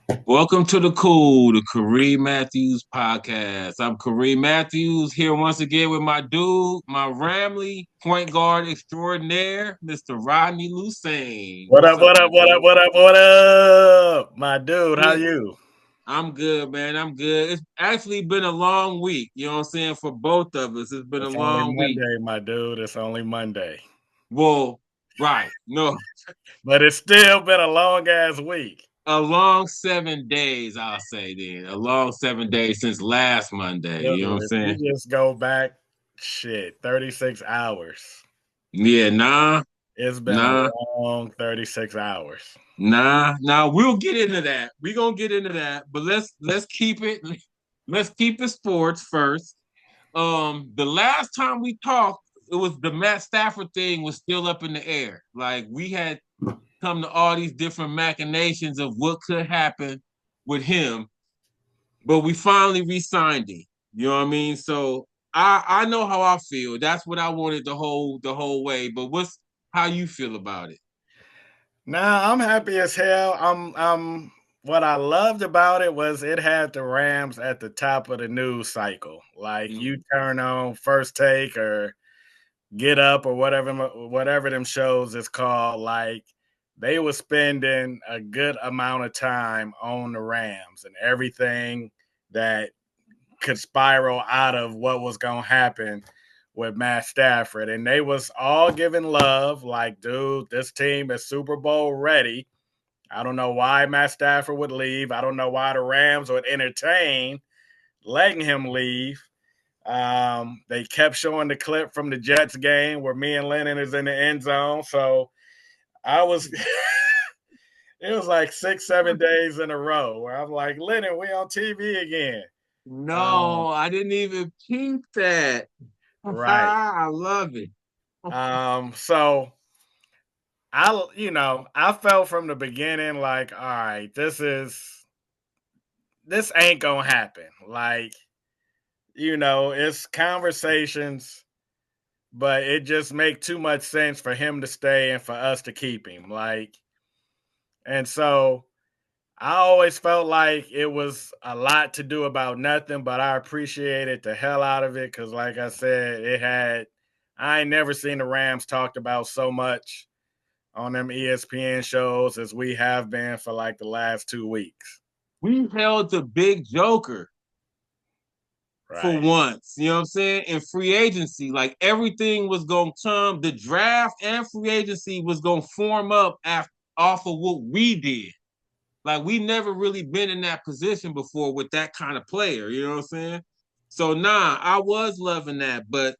Welcome to the Kool, the Kareem Matthews podcast. I'm Kareem Matthews here once again with my dude, my Ramley point guard extraordinaire, Mr. Rodney Lusain. What What's up, up, what my up, what up, dude? what up, what up? My dude, how Yeah, you? I'm good, man. I'm good. It's actually been a long week, you know what I'm saying, for both of us. It's been a It's only long week. Monday, my dude. It's only Monday. Well, right. No, But it's still been a long ass week. a long 7 days, I'll say then. A long 7 days since last Monday, you know what I'm Dude, if saying? you just go back, 36 hours. Yeah, nah. It's been a Nah, long 36 hours. nah. We'll get into that. We're gonna get into that, but let's keep it. Let's keep it sports first. The last time we talked, it was the Matt Stafford thing was still up in the air. Like we had come to all these different machinations of what could happen with him, but we finally re-signed him. You know what I mean? So I know how I feel. That's what I wanted the whole way. But what's how you feel about it? Nah, I'm happy as hell. What I loved about it was it had the Rams at the top of the news cycle. Like you Mm. turn on first take or Get Up or whatever them shows is called, like they were spending a good amount of time on the Rams and everything that could spiral out of what was gonna happen with Matt Stafford. And they was all giving love, like, dude, this team is Super Bowl ready. I don't know why Matt Stafford would leave. I don't know why the Rams would entertain letting him leave. They kept showing the clip from the Jets game where me and Lennon is in the end zone. So I was, it was like 6, 7 days in a row where I'm like, Lennon, we on TV again. Um, No, I didn't even peep that. right. I love it. So I felt from the beginning like, all right, this ain't gonna happen. Like, it's conversations, but it just make too much sense for him to stay and for us to keep him. Like, and so I always felt like it was a lot to do about nothing, but I appreciated the hell out of it because, like I said, I ain't never seen the Rams talked about so much on them ESPN shows as we have been for like the last 2 weeks. We held the big joker for Right. once. You know what I'm saying? In free agency, like everything was gonna come. The draft and free agency was gonna form up off of what we did. Like we never really been in that position before with that kind of player. You know what I'm saying? So nah, I was loving that, but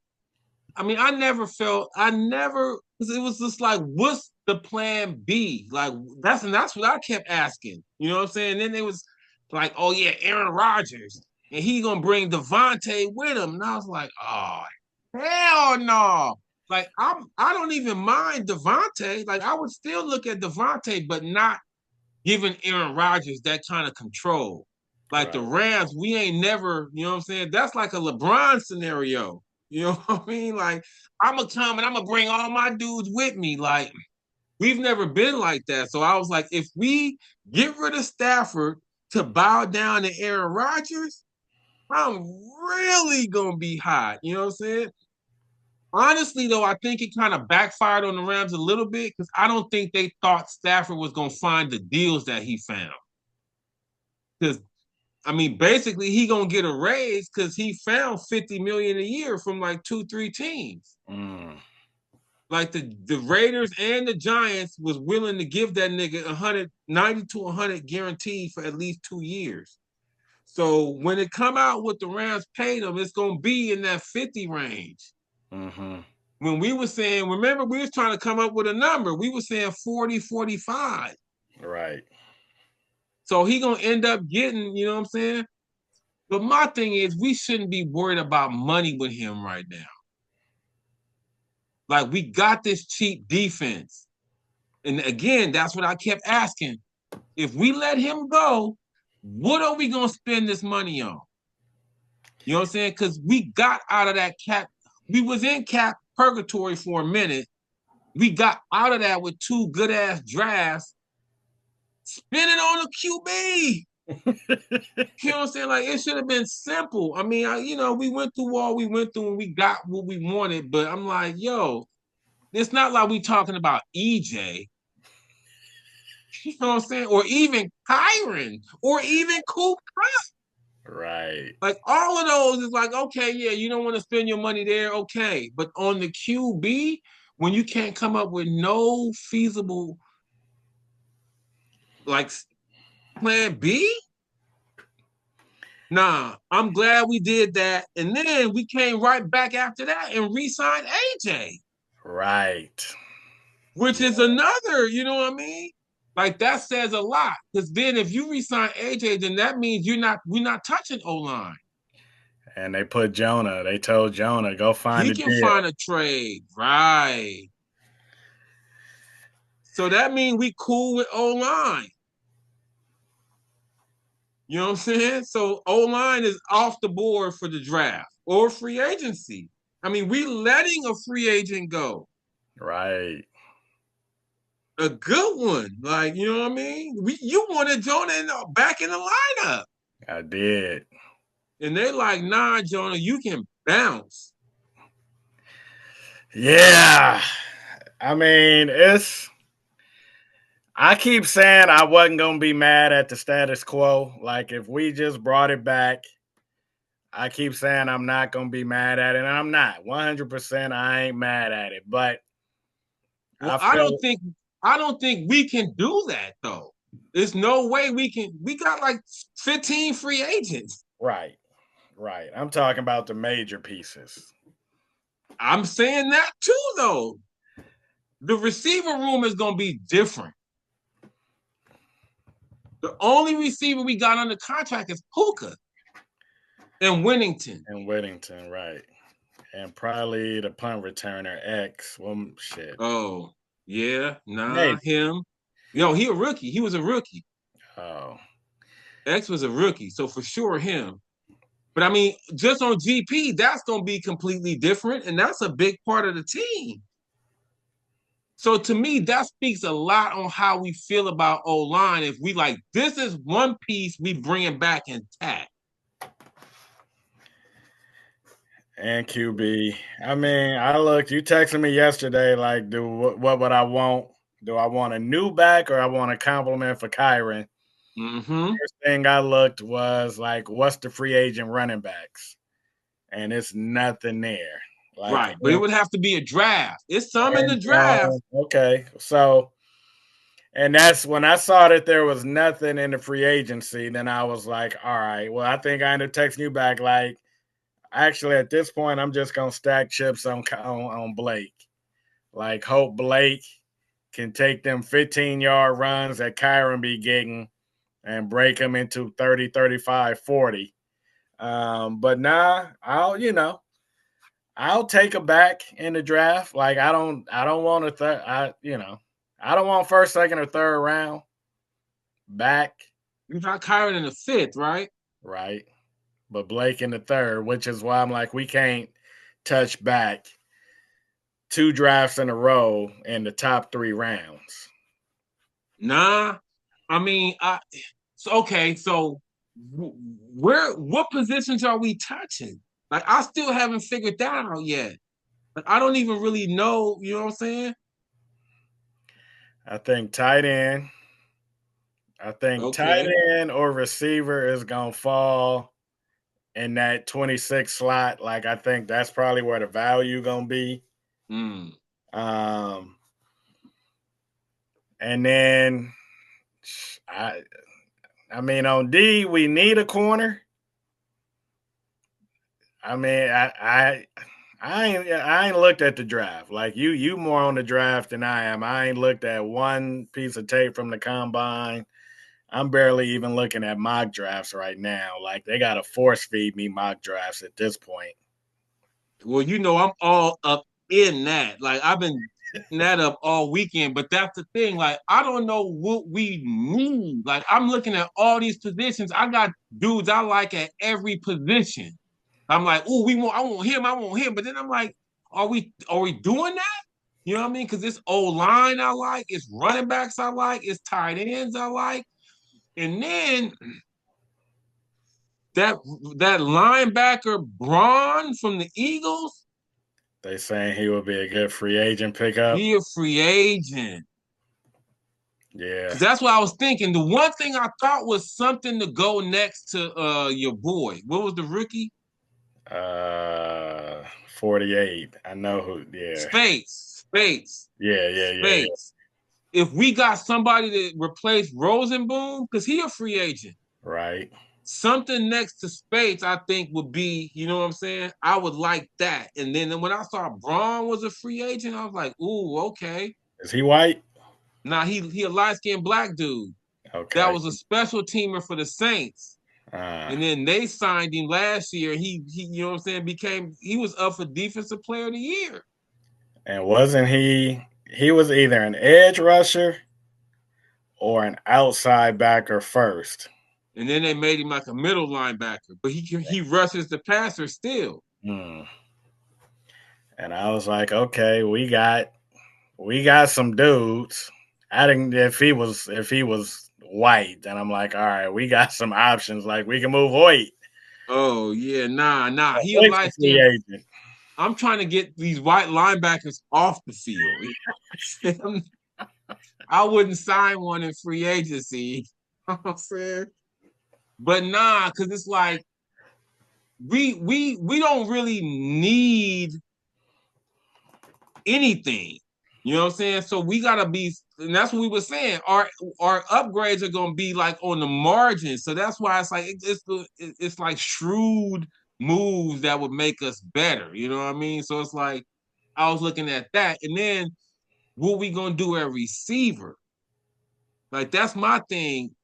I mean, I never, it was just like, what's the plan B? Like, that's what I kept asking. You know what I'm saying? And then it was like, oh yeah, Aaron Rodgers, and he gonna bring Devontae with him. And I was like, oh, hell no. Like, I don't even mind Devontae. Like, I would still look at Devontae, but not giving Aaron Rodgers that kind of control. Like the Right. Rams, we ain't never, you know what I'm saying? That's like a LeBron scenario. You know what I mean? Like, I'm gonna come and I'm gonna bring all my dudes with me. Like, we've never been like that. So I was like, if we get rid of Stafford to bow down to Aaron Rodgers, I'm really gonna be hot. You know what I'm saying? Honestly, though, I think it kind of backfired on the Rams a little bit because I don't think they thought Stafford was gonna find the deals that he found. Because I mean, basically, he gonna get a raise because he found 50 million a year from like 2, 3 teams. Mm. Like the Raiders and the Giants was willing to give that nigga 190 to 100 guaranteed for at least 2 years. So when it come out what the Rams paid him, it's gonna be in that 50 range. Hmm. When we were saying, remember, we was trying to come up with a number. We were saying 40, 45. Right. So he gonna end up getting, you know what I'm saying? But my thing is, we shouldn't be worried about money with him right now. Like we got this cheap defense, and again, that's what I kept asking. If we let him go, what are we gonna spend this money on? You know what I'm saying? Because we got out of that cap. We was in cap purgatory for a minute. We got out of that with two good ass drafts, Spend it on a QB. You know what I'm saying? Like it should have been simple. I mean, we went through all we went through and we got what we wanted. But I'm like, yo, it's not like we talking about EJ. You know what I'm saying? Or even Kyron, or even Kool. Right. Like all of those is like, okay, yeah, you don't want to spend your money there, okay. But on the QB, when you can't come up with no feasible like plan B, nah, I'm glad we did that. And then we came right back after that and re-signed AJ, Right. which is another, you know what I mean? Like that says a lot. Because then if you re-sign AJ, then that means we're not touching O-line. And they told Jonah, go find He a can deal. find a trade. Right. So that means we cool with O-line. You know what I'm saying? So O-line is off the board for the draft or free agency. I mean, we letting a free agent go. Right. A good one. Like, you know what I mean? You wanted Jonah back in the lineup. I did. And they like, nah, Jonah, you can bounce. Yeah. I mean, I keep saying I wasn't going to be mad at the status quo. Like, if we just brought it back, I keep saying I'm not going to be mad at it. And I'm not. 100% I ain't mad at it. But Well, I feel I don't think we can do that though. There's no way we got like 15 free agents. right. Right. I'm talking about the major pieces. I'm saying that too though. The receiver room is going to be different. The only receiver we got under contract is Puka and Winnington. And Whittington, right. And probably the punt returner X. Well, shit. Oh, yeah, nah, Maybe. him. Yo, he a rookie. He was a rookie. Oh. X was a rookie, so for sure him. But I mean, just on GP, that's going to be completely different, and that's a big part of the team. So to me, that speaks a lot on how we feel about O-line. If we like, this is one piece we bringing back intact. And QB. I mean, you texted me yesterday, like, what would I want? Do I want a new back or I want a compliment for Kyron? Mm-hmm. First thing I looked was like, what's the free agent running backs? And it's nothing there. Like, Right, but it would have to be a draft. It's some in the and, draft. okay. So, and that's when I saw that there was nothing in the free agency, then I was like, all right, well, I think I ended up texting you back like, actually, at this point, I'm just gonna stack chips on Blake. Like, hope Blake can take them 15-yard runs that Kyron be getting and break them into 30, 35, 40. But nah, I'll take a back in the draft. Like, I don't want I don't want first, second, or third round back. You got Kyron in the fifth, right? Right. But Blake in the third, which is why I'm like, we can't touch back 2 drafts in a row in the top 3 rounds. Nah, I mean, okay. So, what positions are we touching? Like, I still haven't figured that out yet. Like, I don't even really know. You know what I'm saying? I think tight end. I think tight Okay. end or receiver is gonna fall in that 26 slot. Like, I think that's probably where the value gonna be. Mm. Um, and then I mean, on D, we need a corner. I mean, I ain't looked at the draft. Like, you more on the draft than I am. I ain't looked at one piece of tape from the combine. I'm barely even looking at mock drafts right now. Like, they gotta force feed me mock drafts at this point. Well, I'm all up in that. Like, I've been hitting that up all weekend. But that's the thing. Like, I don't know what we need. Like, I'm looking at all these positions. I got dudes I like at every position. I'm like, oh, I want him, I want him. But then I'm like, are we doing that? You know what I mean? Because it's O-line I like, it's running backs I like, it's tight ends I like. And then that linebacker Braun from the Eagles, They saying he would be a good free agent pickup. he a free agent. Yeah. Because that's what I was thinking. The one thing I thought was something to go next to your boy. What was the rookie? 48. I know who. Yeah. Spates. Yeah. If we got somebody to replace Rosenboom, because he a free agent. Right. Something next to Spates, I think, would be, you know what I'm saying? I would like that. And then when I saw Braun was a free agent, I was like, ooh, okay. Is he white? Now he a light-skinned black dude. That Okay. was a special teamer for the Saints. Uh, And then they signed him last year. He you know what I'm saying, he was up for defensive player of the year. and wasn't he? He was either an edge rusher or an outside backer first. And then they made him like a middle linebacker, but he rushes the passer still. Hmm. And I was like, okay, we got some dudes. I didn't if he was white, then I'm like, all right, we got some options. Like we can move Hoyt. Oh yeah, nah. He a Hoyt's a light free skin. agent. I'm trying to get these white linebackers off the field. I wouldn't sign one in free agency. You know what I'm saying? But nah, because it's like we don't really need anything. You know what I'm saying? So we gotta be, and that's what we were saying. Our upgrades are gonna be like on the margin. So that's why it's like it's like shrewd moves that would make us better. You know what I mean? So it's like I was looking at that, and then what we gonna do at receiver? Like that's my thing.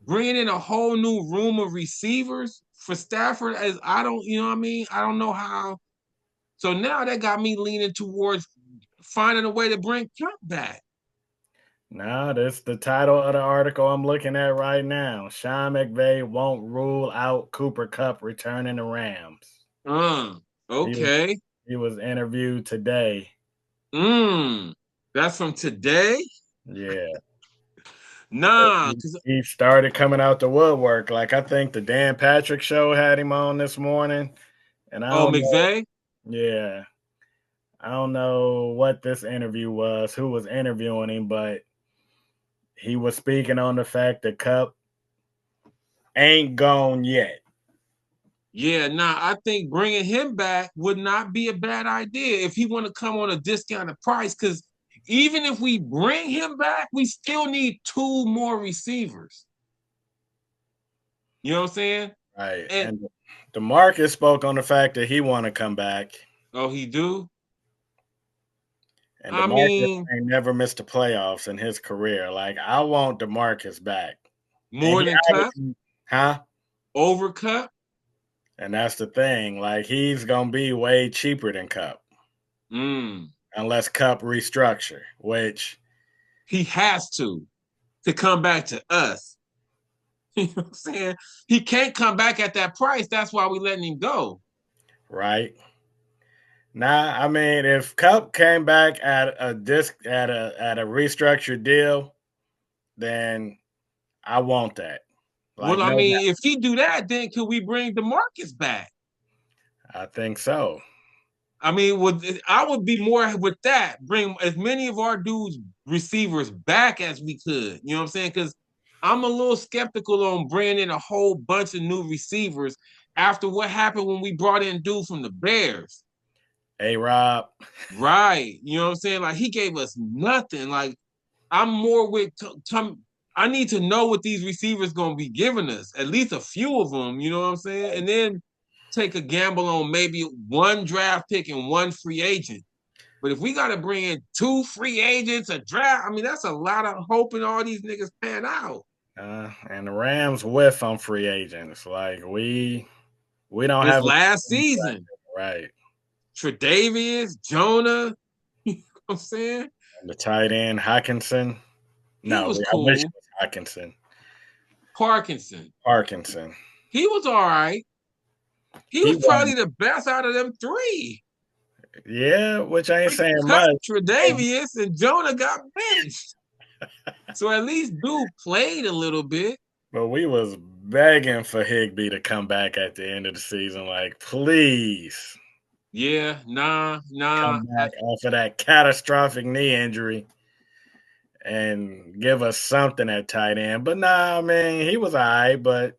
Bringing in a whole new room of receivers for Stafford, as I don't, you know what I mean? I don't know how. So now that got me leaning towards finding a way to bring Trump back. No, that's the title of the article I'm looking at right now. Sean McVay won't rule out Cooper Kupp returning to Rams. Uh, He was okay. he was interviewed today. Mm. That's from today? Yeah. Nah, He, because he started coming out the woodwork. Like I think the Dan Patrick show had him on this morning. And I oh don't know. McVay? Yeah. I don't know what this interview was, who was interviewing him, but he was speaking on the fact that Cup ain't gone yet. Yeah, nah, I think bringing him back would not be a bad idea if he want to come on a discounted price. Because even if we bring him back, we still need two more receivers. You know what I'm saying? Right. And And DeMarcus spoke on the fact that he want to come back. oh, he do. And I DeMarcus mean, ain't never missed the playoffs in his career. Like I want DeMarcus back. And more he than Cup, obviously, huh? over Cup. And that's the thing. Like he's gonna be way cheaper than Cup. Mm. Unless Cup restructure, which He has to come back to us. You know what I'm saying? He can't come back at that price. That's why we letting him go. right. Nah, I mean, if Cup came back at a restructured deal, then I want that. Like Well, I no doubt. mean, if he do that, then could we bring DeMarcus back? I think so. I mean, I would be more with that. Bring as many of our dudes receivers back as we could. You know what I'm saying? Because I'm a little skeptical on bringing in a whole bunch of new receivers after what happened when we brought in dude from the Bears. Hey Rob. Right. You know what I'm saying? Like he gave us nothing. Like I'm more with I need to know what these receivers gonna be giving us. At least a few of them. You know what I'm saying? And then take a gamble on maybe one draft pick and one free agent. But if we got to bring in two free agents, a draft, I mean, that's a lot of hoping all these niggas pan out. And the Rams whiff on free agents. Like we don't This have last a season, right. Tre'Davious, Jonah, you know what I'm saying? And the tight end Hawkinson. He No, was I wish it cool. was Hawkinson. Parkinson, Parkinson. he was all right. He He was was probably the best out of them three. Yeah, which I ain't We saying cut much. Tre'Davious and Jonah got benched. So at least dude played a little bit. But we was begging for Higbee to come back at the end of the season. Like, please Yeah, nah. come back off of that catastrophic knee injury and give us something at tight end. But nah, man, he was all right, but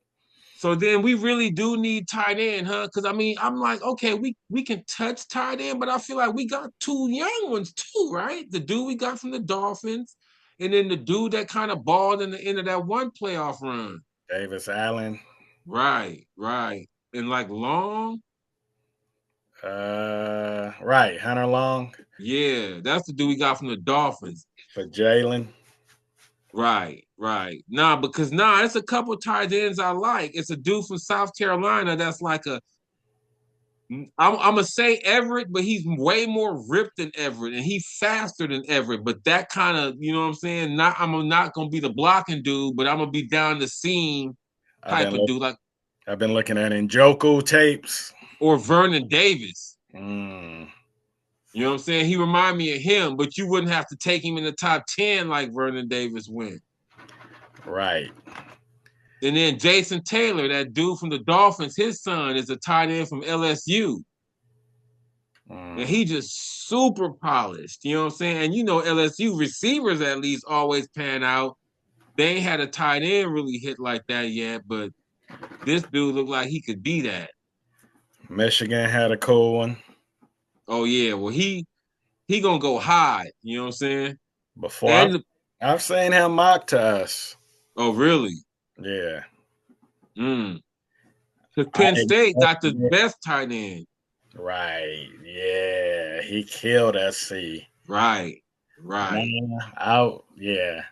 So then we really do need tight end, huh? Because I mean, I'm like, okay, we can touch tight end, but I feel like we got two young ones too, right? The dude we got from the Dolphins, and then the dude that kind of balled in the end of that one playoff run. Davis Allen, Right. And like Long, right, Hunter Long yeah, that's the dude we got from the Dolphins. for Jalen. Right. Nah, because it's a couple tight ends I like. It's a dude from South Carolina that's like I'm gonna say Everett, but he's way more ripped than Everett, and he's faster than Everett. But that kind of, you know what I'm saying? I'm not gonna be the blocking dude, but I'm gonna be down the seam I've type been of look, dude, like I've been looking at Njoku tapes. or Vernon Davis. Mm, You know what I'm saying? He remind me of him, but you wouldn't have to take him in the top 10 like Vernon Davis went. right. And then Jason Taylor, that dude from the Dolphins, his son is a tight end from LSU. And Mm, he just super polished. You know what I'm saying? And you know, LSU receivers at least always pan out. They ain't had a tight end really hit like that yet, but this dude looked like he could be that. Michigan had a cool one. Oh yeah, well he gonna go high. You know what I'm saying? Before And I've seen him mock to us. oh really? Yeah. Mm. Because I Penn State got the expected best tight end. right. Yeah. He killed SC. Right, right. Man, out. Yeah.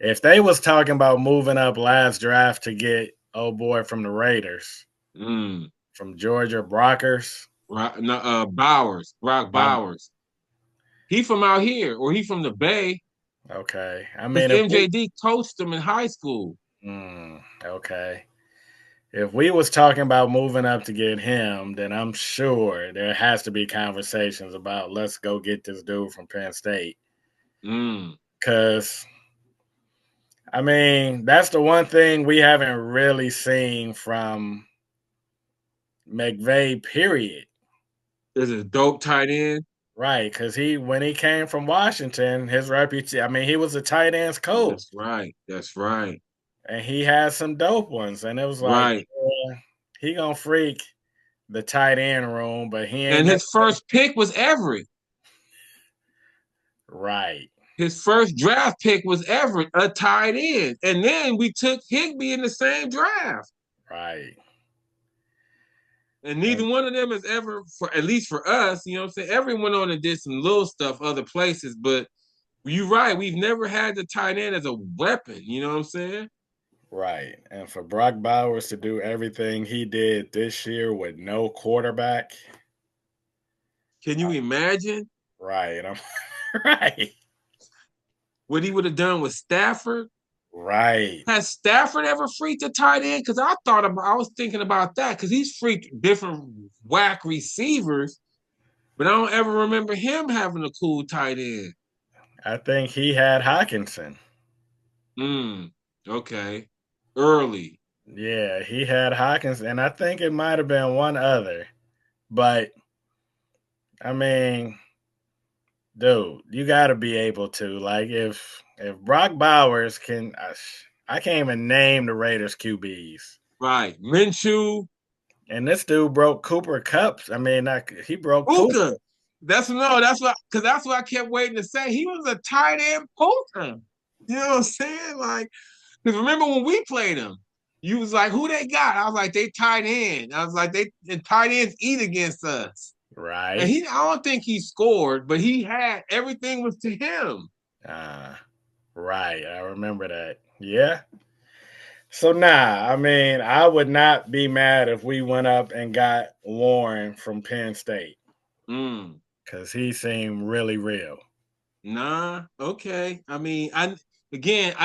If they was talking about moving up last draft to get old boy from the Raiders, Mm. from Georgia Brockers, Right. No, Bowers, Brock um, Bowers. He from out here, or he from the Bay, okay. I because mean, if we, MJD coached him in high school. okay. If we was talking about moving up to get him, then I'm sure there has to be conversations about let's go get this dude from Penn State. Mm. Cause I mean, that's the one thing we haven't really seen from McVay, period. Is a dope tight end. Right. Cause when he came from Washington, his reputation, I mean, he was a tight ends coach That's right. That's right. and he had some dope ones. And it was like, Right. yeah, he gonna freak the tight end room, but he ain't And never his first pick was Everett. right. His first draft pick was Everett, a tight end. And then we took Higbee in the same draft. Right. And neither one of them has ever, for at least for us, you know what I'm saying? Everyone on and did some little stuff other places, but you're right. We've never had the tight end as a weapon. You know what I'm saying? Right. And for Brock Bowers to do everything he did this year with no quarterback. Can you imagine Right. Right. what he would have done with Stafford? Right. Has Stafford ever freaked a tight end? Because I was thinking about that because he's freaked different whack receivers, but I don't ever remember him having a cool tight end. I think he had Hawkinson. Hmm. Okay. Early. Yeah, he had Hawkinson. And I think it might have been one other. But I mean, dude, you got to be able to. Like, if Brock Bowers can, I can't even name the Raiders QBs. Right. Minshew. And this dude broke Cooper Cups. I mean, he broke Cooper. Puka. That's what I kept waiting to say. He was a tight end Puka. You know what I'm saying? Like, because remember when we played him, you was like, who they got? I was like, they tight end. I was like, the tight ends eat against us. And Right. I don't think he scored, but he had everything was to him. Uh, right. I remember that. Yeah. So nah, I mean, I would not be mad if we went up and got Warren from Penn State Mm. because he seemed really real. Nah, okay. I mean, I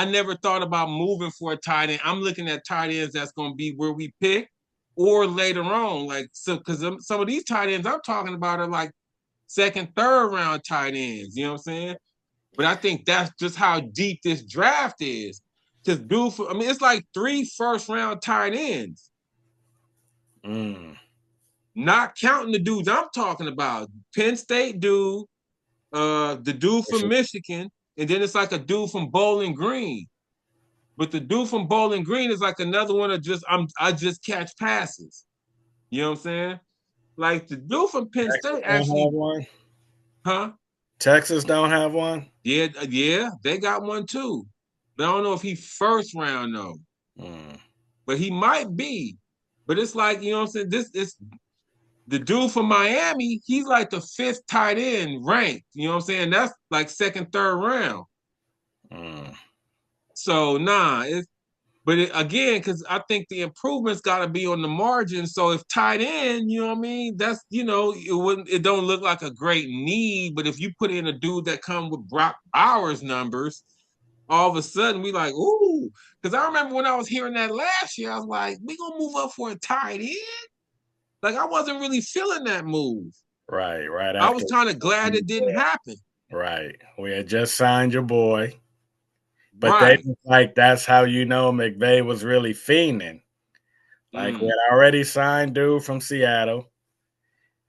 never thought about moving for a tight end. I'm looking at tight ends that's going to be where we pick, or later on, like so, because some of these tight ends I'm talking about are like second, third round tight ends. You know what I'm saying? But I think that's just how deep this draft is. Because it's like 3 first-round tight ends. Not counting the dudes I'm talking about. Penn State dude, the dude from Michigan, and then it's like a dude from Bowling Green. But the dude from Bowling Green is like another one of I just catch passes. You know what I'm saying? Like the dude from Penn State actually, have one. huh? Texas don't have one. Yeah, they got one too. But I don't know if he first round though. But he might be. But it's like, you know what I'm saying? This is the dude from Miami, he's like the 5th tight end ranked. You know what I'm saying? That's like second, third round. So again, because I think the improvements got to be on the margin. So if tight end, you know what I mean, that's it don't look like a great need. But if you put in a dude that come with Brock Bowers numbers, all of a sudden we like, ooh. Because I remember when I was hearing that last year, I was like, we gonna move up for a tight end. Like I wasn't really feeling that move. Right I after. was kind of glad it didn't happen. Right. We had just signed your boy. But right. they like that's how you know McVay was really fiending. Like we had already signed dude from Seattle,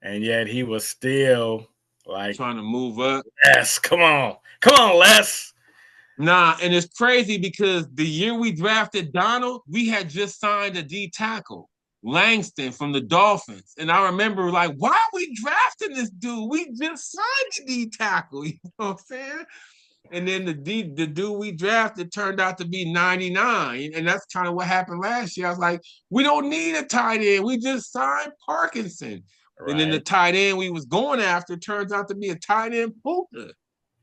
and yet he was still like trying to move up. Yes, come on, Les. Nah, and it's crazy because the year we drafted Donald, we had just signed a D tackle, Langston from the Dolphins. And I remember like, why are we drafting this dude? We just signed the D tackle. You know what I'm saying? And then the dude we drafted turned out to be 99. And that's kind of what happened last year. I was like, we don't need a tight end. We just signed Parkinson. Right. And then the tight end we was going after turns out to be a tight end Puka.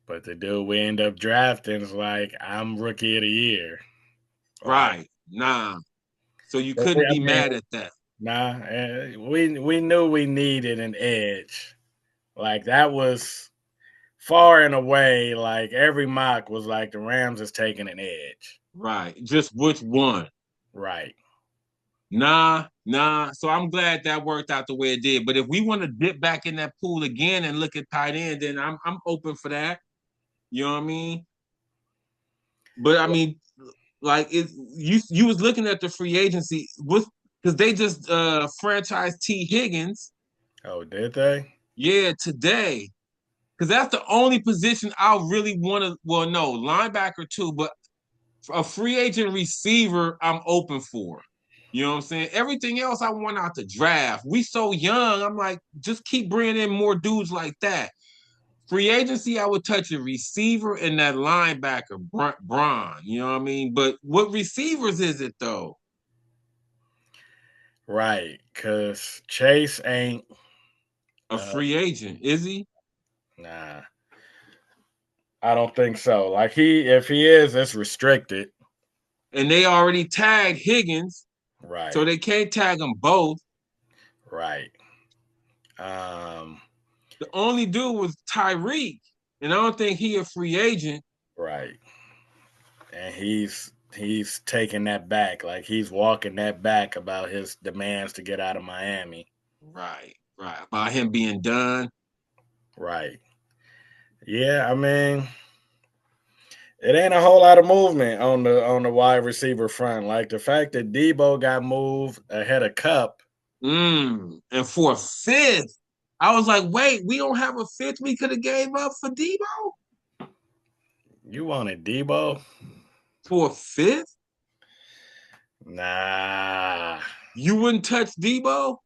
But the dude we end up drafting is like, I'm rookie of the year. Right. Nah. So you couldn't be mad at that. Nah. We knew we needed an edge. Like that was far and away, like every mock was like the Rams is taking an edge. Right. Just which one? Right. Nah. So I'm glad that worked out the way it did. But if we want to dip back in that pool again and look at tight end, then I'm open for that. You know what I mean? But I mean, like you was looking at the free agency with because they just franchised T. Higgins. Oh, did they? Yeah, today. Because that's the only position I really want to. Well, no, linebacker too, but a free agent receiver I'm open for. You know what I'm saying? Everything else I want out the draft. We so young. I'm like, just keep bringing in more dudes like that. Free agency, I would touch a receiver and that linebacker, Braun. You know what I mean? But what receivers is it though? Right, because Chase ain't a free agent, is he? Nah. I don't think so. Like if he is, it's restricted. And they already tagged Higgins. Right. So they can't tag them both. Right. The only dude was Tyreek, and I don't think he a free agent. Right. And he's taking that back. Like he's walking that back about his demands to get out of Miami. Right. About him being done. Right. Yeah, I mean, it ain't a whole lot of movement on the wide receiver front. Like the fact that Debo got moved ahead of Cup. And for a 5th, I was like, wait, we don't have a 5th we could have gave up for Debo? You wanted Debo? For a 5th? Nah. You wouldn't touch Debo?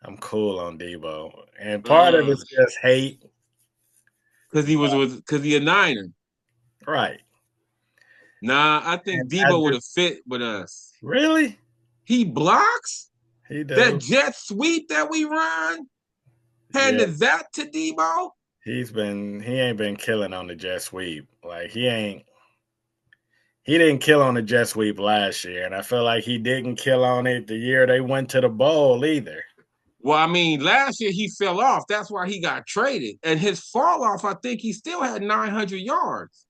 I'm cool on Debo. And part of it's just hate. Because he a Niner. Right. Nah, I think Debo would have fit with us. Really? He blocks? He does. That jet sweep that we run? Handed that to Debo? He ain't been killing on the jet sweep. Like he didn't kill on the jet sweep last year. And I feel like he didn't kill on it the year they went to the bowl either. Well, I mean, last year he fell off. That's why he got traded. And his fall off, I think he still had 900 yards.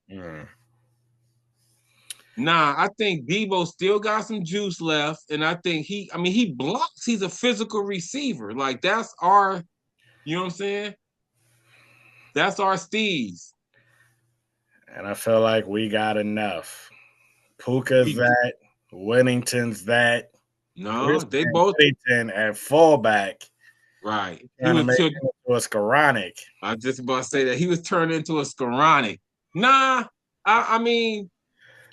Nah, I think Debo still got some juice left. And I think he blocks. He's a physical receiver. Like, that's our You know what I'm saying? That's our steez. And I feel like we got enough. Puka's We that. Whittington's that. no, they Christian both Whittington at fullback. right. He Trying to was make to him into a Skoronic. I just about to say that he was turned into a Skoronic. Nah, I mean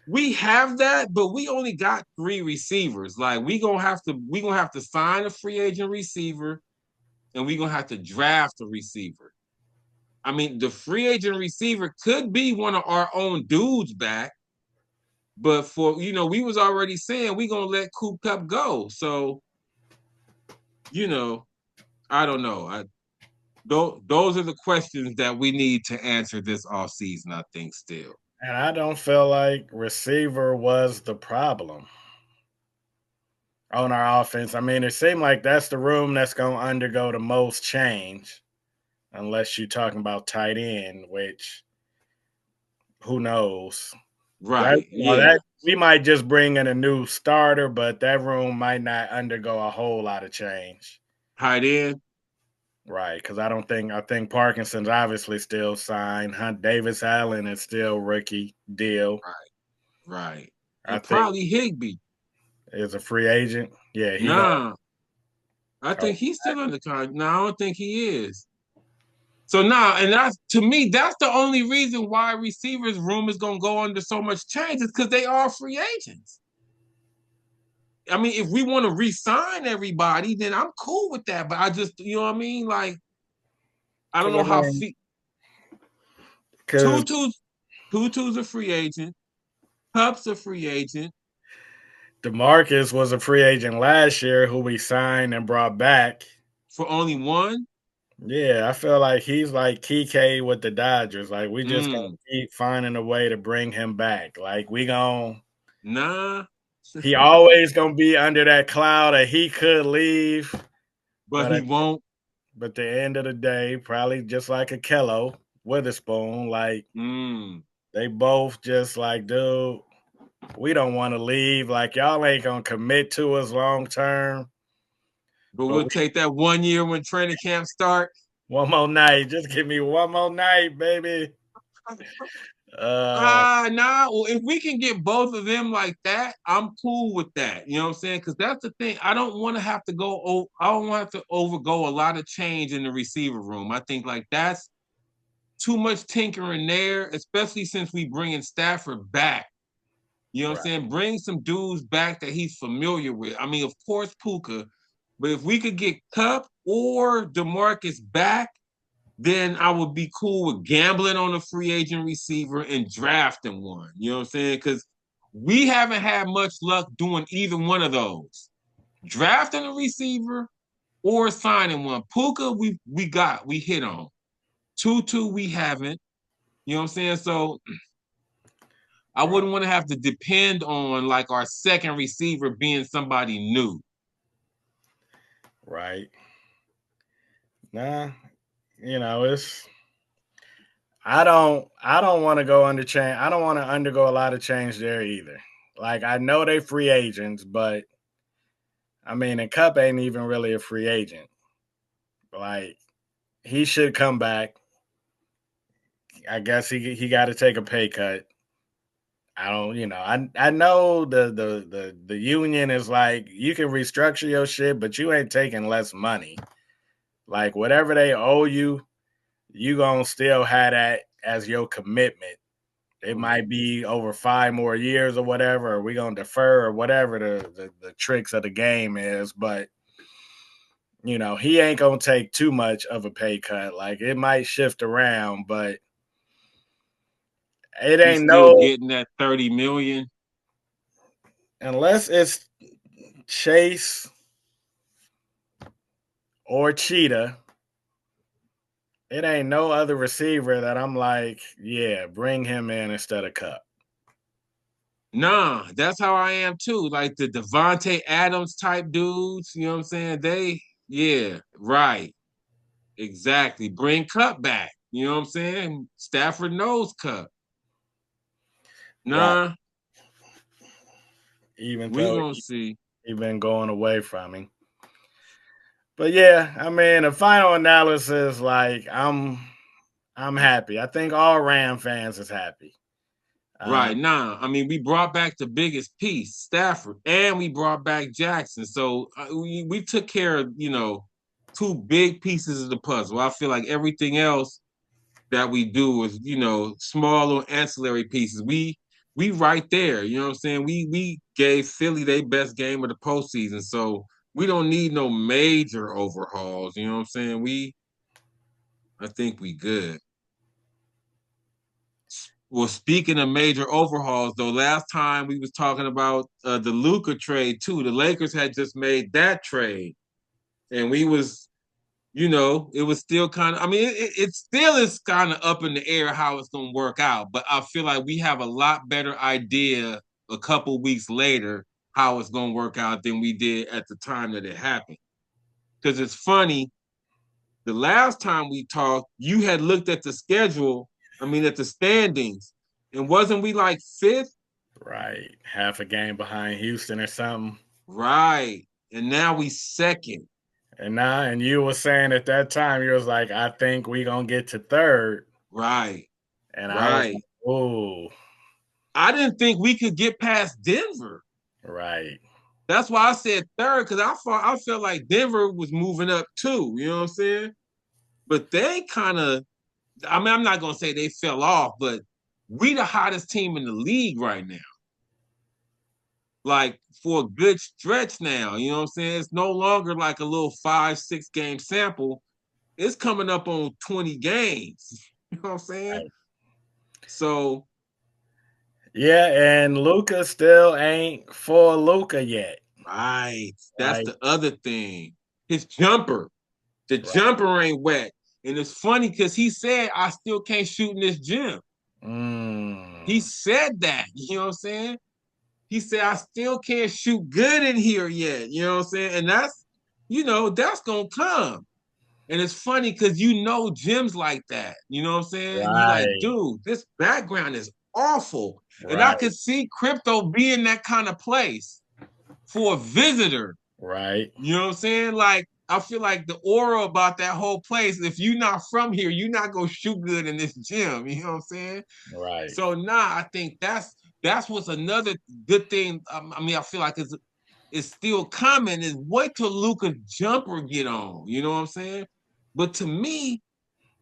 we have that, but we only got three receivers. Like we gonna have to sign a free agent receiver, and we gonna have to draft a receiver. I mean, the free agent receiver could be one of our own dudes back, but for we was already saying we gonna let Coop Cup go. So you know, I don't know. Those are the questions that we need to answer this off season. I think still. And I don't feel like receiver was the problem on our offense. I mean, it seemed like that's the room that's going to undergo the most change, unless you're talking about tight end, which who knows? That Right. Yeah. that we might just bring in a new starter, but that room might not undergo a whole lot of change. Tight end. Right, because I think Parkinson's obviously still signed. Hunt Davis Allen is still rookie deal. Right. Right. I And think probably Higby. is a free agent. Yeah, he gonna Nah. I go think he's still under contract. No, I don't think he is. So now, and that's to me, that's the only reason why receivers room is gonna go under so much change is because they are free agents. I mean, if we want to re-sign everybody, then I'm cool with that. But I just, you know what I mean? Like, I don't because know I how mean because Tutu's a free agent. Pup's a free agent Demarcus was a free agent last year who we signed and brought back. for only one. Yeah, I feel like he's like TK with the Dodgers. Like we just gonna Mm, keep finding a way to bring him back. Like we gonna nah. he always gonna be under that cloud that he could leave, But but he at won't. the end of the day, probably just like a Kello Witherspoon, like Mm. they both just like, dude, we don't want to leave. Like y'all ain't gonna commit to us long term. But But we'll we take that 1 year when training camp start. one more night. Just give me one more night, baby. Uh Nah. Well, if we can get both of them like that, I'm cool with that. You know what I'm saying? Because that's the thing. I don't want to have to go. I don't want to overgo a lot of change in the receiver room. I think like that's too much tinkering there, especially since we bringing Stafford back. You know what I'm right. saying? Bring some dudes back that he's familiar with. I mean, of course, Puka, but if we could get Cup or DeMarcus back, then I would be cool with gambling on a free agent receiver and drafting one. You know what I'm saying? Because we haven't had much luck doing either one of those. Drafting a receiver or signing one. Puka, we hit on. Tutu, we haven't. You know what I'm saying? So I Right. wouldn't want to have to depend on like our second receiver being somebody new. Right. Nah, it's I don't want to go under change. I don't want to undergo a lot of change there either. Like I know they free agents, but I mean, and Cup ain't even really a free agent. Like he should come back. I guess he got to take a pay cut. I don't, I know the union is like you can restructure your shit, but you ain't taking less money. Like whatever they owe you, you gonna still have that as your commitment. It might be over 5 more years or whatever, or we gonna defer or whatever the tricks of the game is, but he ain't gonna take too much of a pay cut. Like it might shift around, but it He's ain't still no getting that 30 million. unless it's Chase or Cheetah. It ain't no other receiver that I'm like, yeah, bring him in instead of Cup. Nah, that's how I am too. Like the Devontae Adams type dudes, you know what I'm saying? Yeah, right. Exactly. Bring Cup back. You know what I'm saying? Stafford knows Cup. Right. Nah, Even we though gonna see. he been going away from him. But yeah, I mean, the final analysis, like I'm happy. I think all Ram fans is happy. Right now, I mean, we brought back the biggest piece, Stafford, and we brought back Jackson. So we took care of two big pieces of the puzzle. I feel like everything else that we do is small little ancillary pieces. We right there. You know what I'm saying? We gave Philly their best game of the postseason, so we don't need no major overhauls. You know what I'm saying? I think we good. Well, speaking of major overhauls, though, last time we was talking about the Luka trade too. The Lakers had just made that trade, and we was, it was still kind of. I mean, it still is kind of up in the air how it's gonna work out. But I feel like we have a lot better idea a couple weeks later how it's gonna work out than we did at the time that it happened. Because it's funny, the last time we talked, you had looked at the schedule. I mean, at the standings, and wasn't we like fifth? Right. Half a game behind Houston or something. Right. And now we second. And you were saying at that time, you was like, I think we gonna get to third. Right. And I was Right. like, oh, I didn't think we could get past Denver. right. That's why I said third, because I felt like Denver was moving up too. You know what I'm saying? But they kind of, I mean, I'm not gonna say they fell off, but we the hottest team in the league right now. Like for a good stretch now. You know what I'm saying? It's no longer like a little 5, 6 game sample. It's coming up on 20 games. You know what I'm saying? Right. So Yeah, and Luka still ain't for Luka yet. right. That's Like, the other thing. His jumper. The right. jumper ain't wet. And it's funny because he said, I still can't shoot in this gym. He Mm, said that. You know what I'm saying? He said, I still can't shoot good in here yet. You know what I'm saying? And that's gonna come. And it's funny because gyms like that. You know what I'm saying? And you like, right. dude, this background is awful. And I Right. could see crypto being that kind of place for a visitor. Right. You know what I'm saying? Like, I feel like the aura about that whole place, if you're not from here, you're not gonna shoot good in this gym. You know what I'm saying? Right. So I think that's what's another good thing. I mean, I feel like it's still coming. Is wait till Luka's jumper get on. You know what I'm saying? But to me,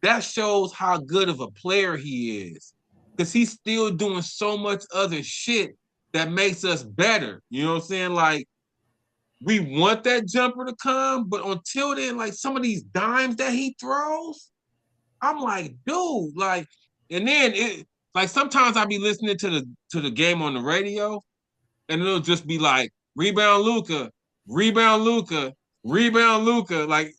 that shows how good of a player he is, because he's still doing so much other shit that makes us better. You know what I'm saying? Like we want that jumper to come, but until then, like some of these dimes that he throws, I'm like, dude, like, and then it like sometimes I be listening to the game on the radio, and it'll just be like rebound Luka, rebound Luka, rebound Luka. Like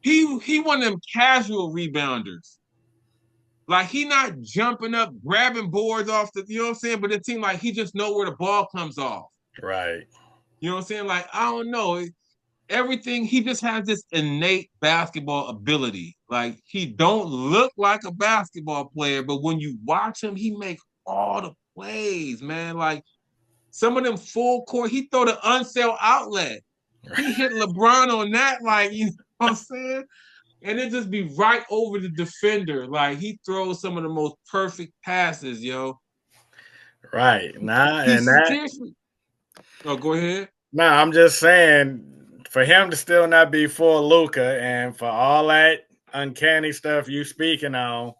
he one of them casual rebounders. Like he not jumping up, grabbing boards off you know what I'm saying? But it seemed like he just know where the ball comes off. Right. You know what I'm saying? Like, I don't know. Everything, he just has this innate basketball ability. Like he don't look like a basketball player, but when you watch him, he makes all the plays, man. Like some of them full court, he throw the unsell outlet. He hit LeBron on that, like, you know what I'm saying? And it just be right over the defender. Like he throws some of the most perfect passes, yo. Right. Nah, and He's that seriously. Oh, go ahead. nah, I'm just saying for him to still not be for Luca and for all that uncanny stuff you speaking on,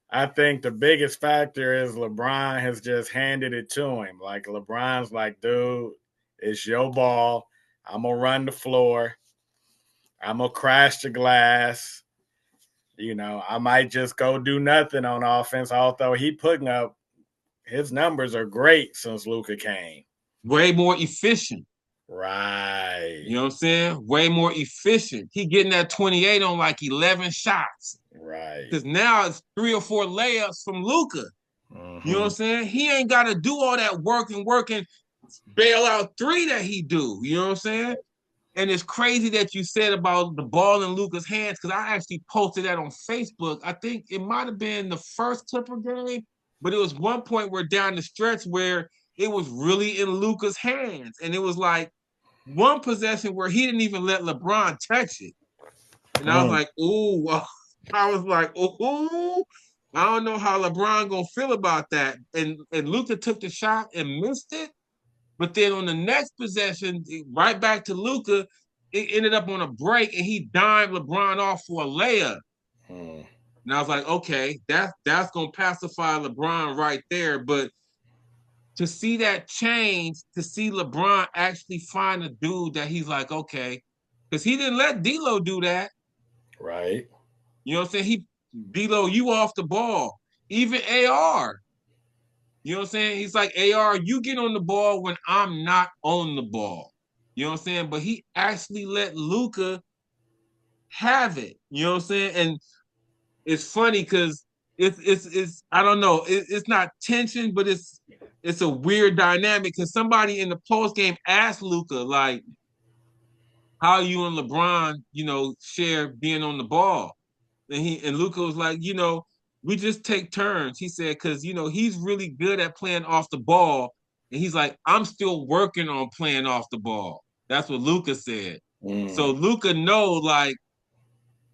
I think the biggest factor is LeBron has just handed it to him. Like LeBron's like, dude, it's your ball. I'm gonna run the floor. I'm gonna crash the glass. I might just go do nothing on offense, although he putting up his numbers are great since Luca came. Way more efficient. Right. You know what I'm saying? Way more efficient. He getting that 28 on like 11 shots. Right. Because now it's 3 or 4 layups from Luka. You know what I'm Mm-hmm. saying? He ain't got to do all that work and bail out three that he do. You know what I'm saying? And it's crazy that you said about the ball in Luka's hands, because I actually posted that on Facebook. I think it might have been the first Clipper game, but it was one point where down the stretch where it was really in Luka's hands. And it was like one possession where he didn't even let LeBron touch it. And I was Mm. like, ooh, I was like, ooh, I don't know how LeBron gonna feel about that. And Luka took the shot and missed it. But then on the next possession, right back to Luka, it ended up on a break and he dimed LeBron off for a layup. Mm. And I was like, okay, that's gonna pacify LeBron right there. But to see that change, to see LeBron actually find a dude that he's like, okay, because he didn't let D'Lo do that. Right. You know what I'm saying? D'Lo, you off the ball. Even AR. You know what I'm saying? He's like, AR, you get on the ball when I'm not on the ball. You know what I'm saying? But he actually let Luka have it. You know what I'm saying? And it's funny because it's I don't know, it's not tension, but it's a weird dynamic because somebody in the post game asked Luka like, how you and LeBron, share being on the ball. And Luka was like, we just take turns. He said, because he's really good at playing off the ball. And he's like, I'm still working on playing off the ball. That's what Luka said. So Mm. Luka know, like,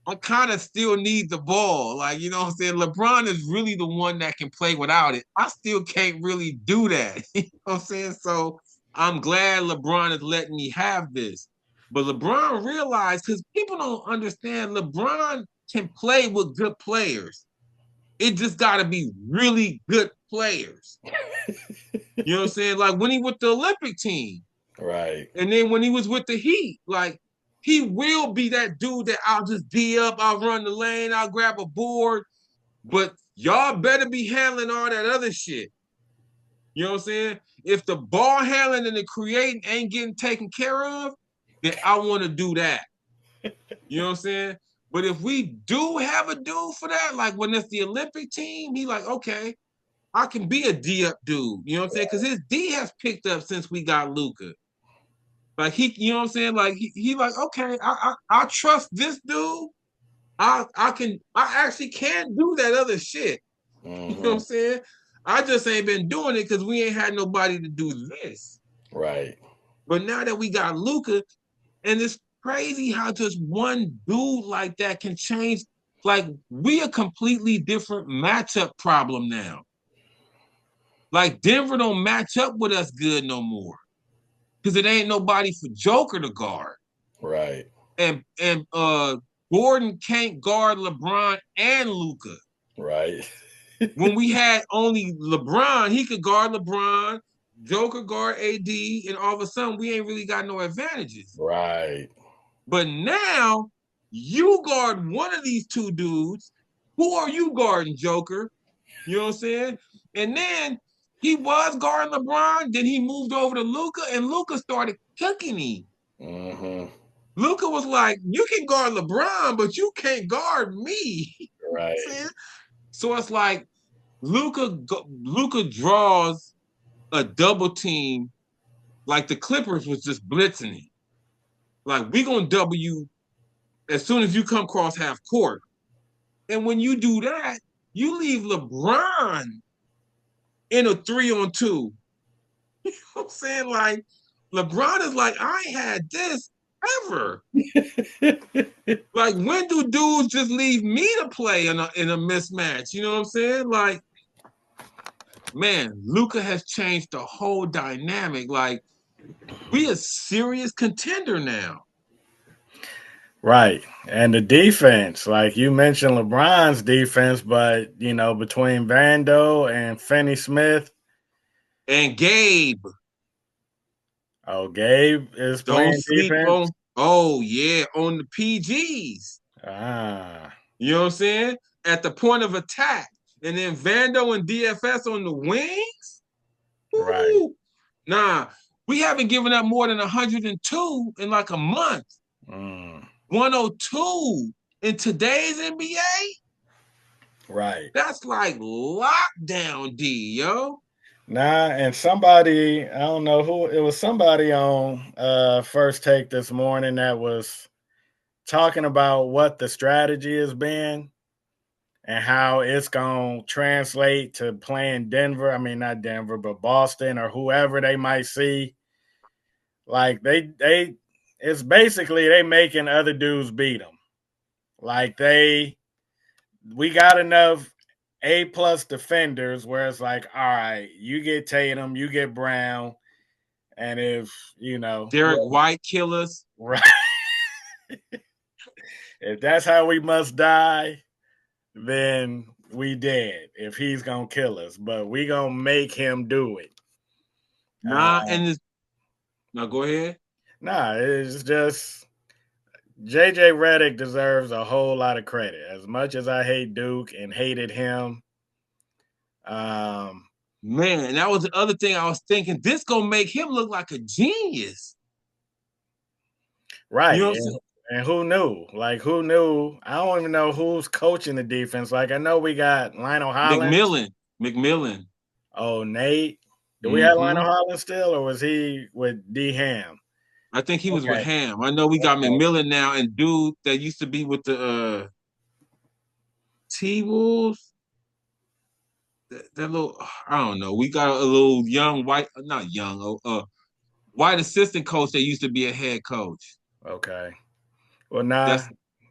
I kind of still need the ball. Like, you know what I'm saying? LeBron is really the one that can play without it. I still can't really do that. You know what I'm saying? So I'm glad LeBron is letting me have this. But LeBron realized, because people don't understand, LeBron can play with good players. It just got to be really good players. You know what I'm saying? Like when he with the Olympic team, Right. and then when he was with the Heat, like he will be that dude that I'll just D up, I'll run the lane, I'll grab a board, but y'all better be handling all that other shit. You know what I'm saying? If the ball handling and the creating ain't getting taken care of, then I want to do that. You know what I'm saying? But if we do have a dude for that, like when it's the Olympic team, he like, okay, I can be a D up dude. You know what I'm saying? Because his D has picked up since we got Luka. Like you know what I'm saying? Like he like, okay, I trust this dude. I actually can do that other shit. You know what I'm Mm-hmm. saying? I just ain't been doing it because we ain't had nobody to do this. Right. But now that we got Luka, and it's crazy how just one dude like that can change. Like we a completely different matchup problem now. Like Denver don't match up with us good no more because it ain't nobody for Joker to guard. Right. And Gordon can't guard LeBron and Luka. Right. When we had only LeBron, he could guard LeBron, Joker guard AD, and all of a sudden we ain't really got no advantages. Right. But now you guard one of these two dudes. Who are you guarding, Joker? You know what I'm saying? And then he was guarding LeBron. Then he moved over to Luka, and Luka started cooking him. Mm-hmm. Luka was like, "You can guard LeBron, but you can't guard me." Right. So it's like Luka draws a double team, like the Clippers was just blitzing him. Like we gonna double you as soon as you come across half court. And when you do that, you leave LeBron in a 3-on-2. You know what I'm saying? Like LeBron is like, I ain't had this ever. Like when do dudes just leave me to play in a mismatch? You know what I'm saying? Like, man, Luka has changed the whole dynamic. Like, we a serious contender now. Right. And the defense, like you mentioned LeBron's defense, but between Vando and Finney Smith, And Gabe, oh, Gabe is don't playing sleep defense. on. Oh yeah, on the PGs. Ah, You know what I'm saying? At the point of attack, and then Vando and DFS on the wings. right. Ooh, nah, we haven't given up more than 102 in like a month. Mm, 102 in today's NBA. right. That's like lockdown D, yo. Nah, and somebody, I don't know who, it was somebody on First Take this morning that was talking about what the strategy has been and how it's going to translate to playing Denver. I mean, not Denver, but Boston or whoever they might see. Like it's basically they making other dudes beat them. Like we got enough A+ defenders where it's like, all right, you get Tatum, you get Brown, and if Derek White killers. right, if that's how we must die, then we dead. If he's gonna kill us, but we gonna make him do it. Nah, and this. Now go ahead. Nah, it's just JJ Redick deserves a whole lot of credit. As much as I hate Duke and hated him, um, Man, that was the other thing I was thinking. This gonna make him look like a genius. You know right. what I'm saying? And who knew? Like, who knew? I don't even know who's coaching the defense. Like, I know we got Lionel Hollins. McMillan. Oh, Nate. Do we have Mm-hmm. Lionel Hollins still, or was he with D Ham? I think he was with Okay. Ham. I know we got Okay. McMillan now, and dude that used to be with the T Wolves. That little, I don't know. We got a little young white, not young, white assistant coach that used to be a head coach. Okay. Well, nah. That's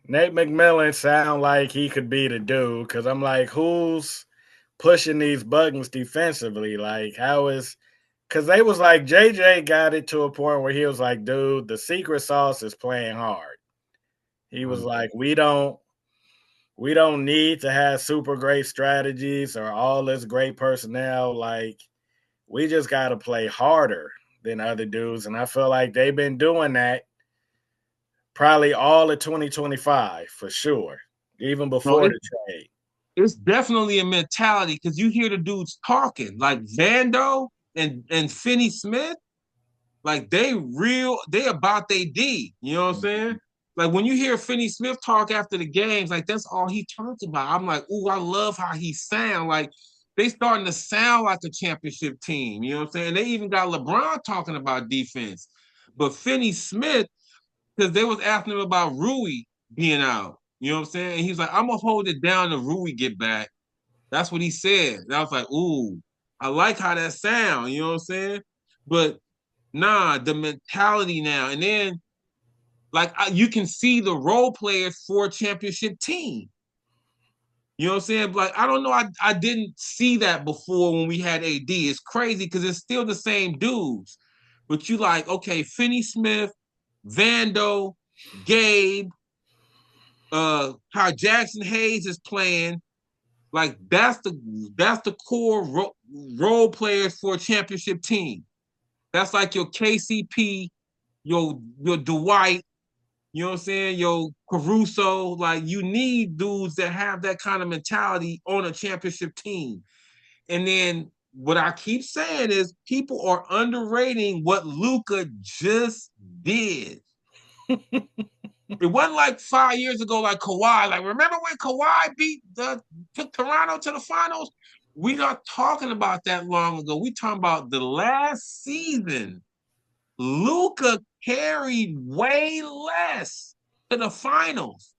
Nate McMillan sound like he could be the dude because I'm like, who's pushing these buttons defensively? Like, how is because they was like JJ got it to a point where he was like, dude, the secret sauce is playing hard. He was like, we don't need to have super great strategies or all this great personnel. Like, we just got to play harder than other dudes. And I feel like they've been doing that probably all of 2025 for sure, even no, before the trade. it's definitely a mentality because you hear the dudes talking like Vando and Finney Smith, like they about they D. You know what I'm saying? Like when you hear Finney Smith talk after the games, like that's all he talks about. I'm like, ooh, I love how he sound. Like they starting to sound like a championship team. You know what I'm saying? They even got LeBron talking about defense. But Finney Smith, because they was asking him about Rui being out. You know what I'm saying? And he's like, I'm gonna hold it down till Rui get back. That's what he said. And I was like, ooh, I like how that sound. You know what I'm saying? But nah, the mentality now, and then like you can see the role players for a championship team. You know what I'm saying? Like I don't know, I didn't see that before when we had AD. It's crazy because it's still the same dudes, but you like okay, Finney Smith, Vando, Gabe, how Jackson Hayes is playing. Like that's the core role players for a championship team. That's like your KCP, your Dwight, you know what I'm saying? Your Caruso, like you need dudes that have that kind of mentality on a championship team. And then what I keep saying is people are underrating what Luka just did. It wasn't like 5 years ago, like Kawhi. Like, remember when Kawhi took Toronto to the finals? We not talking about that long ago. We talking about the last season. Luka carried way less to the finals.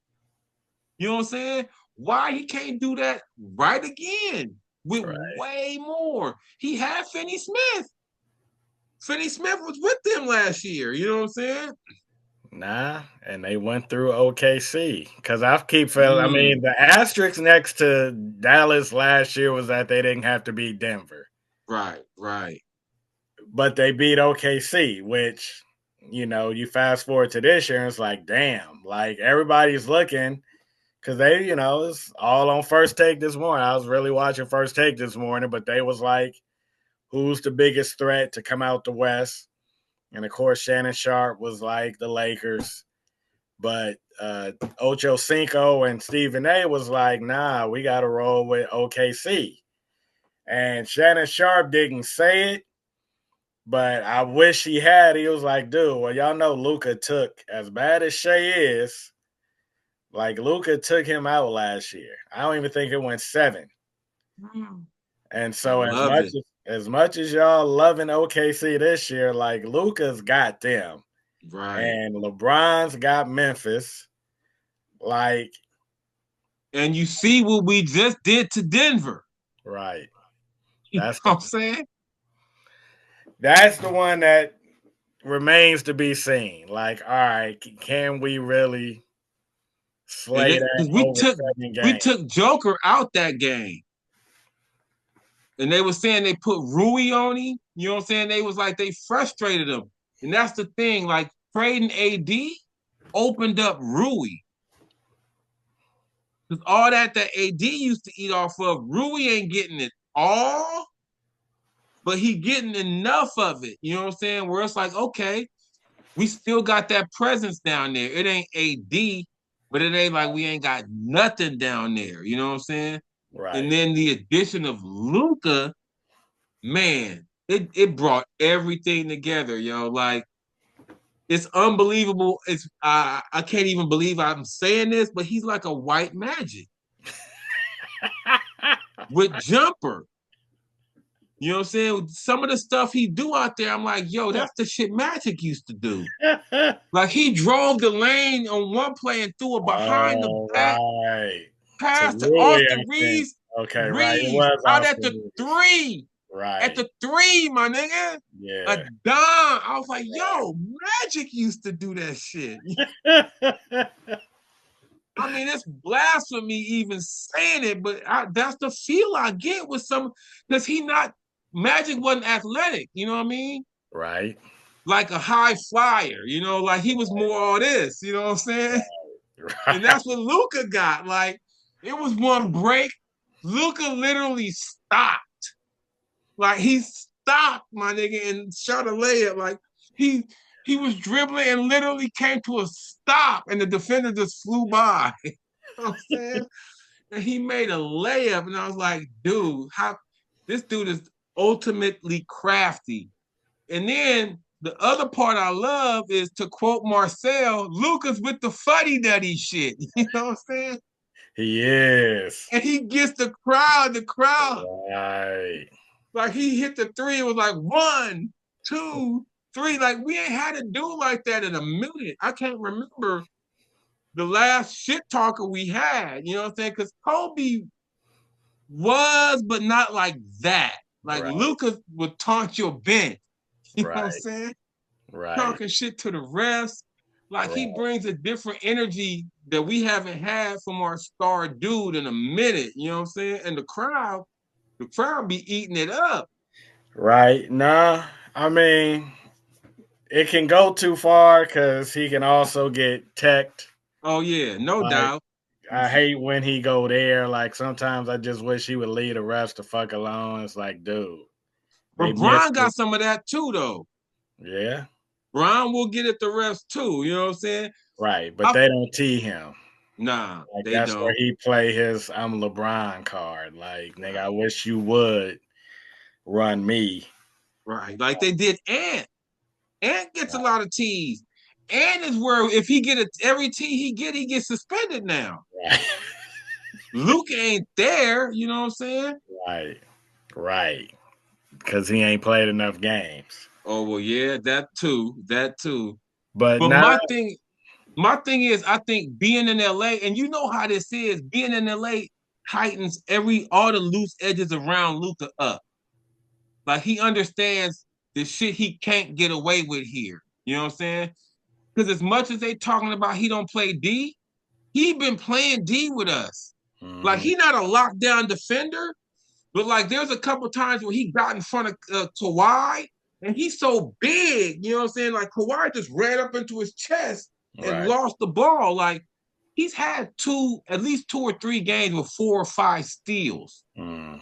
You know what I'm saying? Why he can't do that right again with Right. way more? He had Finney Smith. Finney Smith was with them last year. You know what I'm saying? Nah, and they went through OKC because I keep feeling. I mean, the asterisk next to Dallas last year was that they didn't have to beat Denver, Right. but they beat OKC, which you fast forward to this year, and it's like, damn, like everybody's looking because it's all on First Take this morning. I was really watching First Take this morning, but they was like, who's the biggest threat to come out the West? And of course, Shannon Sharp was like the Lakers. But Ocho Cinco and Stephen A was like, nah, we got to roll with OKC. And Shannon Sharp didn't say it, but I wish he had. He was like, dude, well, y'all know Luka took, as bad as Shea is, like Luka took him out last year. I don't even think it went 7. And I so love it. as much as y'all loving OKC this year, like Luka's got them. Right. And LeBron's got Memphis. Like, And you see what we just did to Denver. right. You know That's what the I'm saying? that's the one that remains to be seen. Like, all right, can we really slay that Because over 7 games? we took Joker out that game. And they were saying they put Rui on him. You know what I'm saying? They was like they frustrated him. And that's the thing. Like trading AD opened up Rui. Because all that AD used to eat off of, Rui ain't getting it all, but he getting enough of it. You know what I'm saying? Where it's like, okay, we still got that presence down there. It ain't AD, but it ain't like we ain't got nothing down there. You know what I'm saying? And Right. then the addition of Luka, man, it brought everything together, yo. Like it's unbelievable. It's I can't even believe I'm saying this, but he's like a white magic with jumper. You know what I'm saying? Some of the stuff he do out there, I'm like, yo, that's the shit Magic used to do. Like he drove the lane on one play and threw it behind the All back, right. To pass to Rui, Austin I think. Okay, right. It Reeves was out at Austin the Reeves. three. At Right. the three, my nigga. A Yeah. dime. I was like, yo, Magic used to do that shit. I mean, it's blasphemy even saying it, but that's the feel I get with some because Magic wasn't athletic, you know what I mean? Right. Like a high flyer, like he was more all this, you know what I'm saying? And Right. that's what Luka got. Like it was one break. Luka literally stopped. Like he stopped, my nigga, and shot a layup. Like he he was dribbling and literally came to a stop, and the defender just flew by. You know what I'm saying? And he made a layup, and I was like, dude, how this dude is ultimately crafty. And then the other part I love is to quote Marcel, Lucas with the fuddy duddy shit. You know what I'm saying? He is. And he gets the crowd. Right. Like he hit the three, it was like 1, 2, 3. Like we ain't had a dude like that in a minute. I can't remember the last shit talker we had. You know what I'm saying? Because Kobe was, but not like that. Like Right. Luka would taunt your bench. You know what I'm Right. saying? Right. Talking shit to the refs. Like he Right. brings a different energy that we haven't had from our star dude in a minute. You know what I'm saying? And the crowd be eating it up. Right. Nah. I mean, it can go too far because he can also get teched. Oh yeah, no Like, doubt. I hate when he go there. Like, sometimes I just wish he would leave the refs the fuck alone. It's like, dude, they But missed Brian it. got some of that too, though. Yeah. Brian will get at the refs too. You know what I'm saying? Right. But I, they don't tee him. nah, Like, they that's where don't. he play his I'm LeBron card. Like, nigga, I wish you would run me. Right, like they did Ant. Ant gets a lot of tees. Ant is where if he get every tee he gets suspended now. Right. Luke ain't there. You know what I'm saying? Right. Right. Because he ain't played enough games. Oh well, yeah, that too. But But now, my thing is, I think being in LA, and you know how this is, being in LA tightens all the loose edges around Luca up. Like he understands the shit he can't get away with here. You know what I'm saying? Because as much as they talking about he don't play D, he been playing D with us. Like mhm, he not a lockdown defender, but like there's a couple times where he got in front of Kawhi, and he's so big. You know what I'm saying? Like Kawhi just ran up into his chest and right. lost the ball. Like he's had at least 2 or 3 games with 4 or 5 steals. Mm,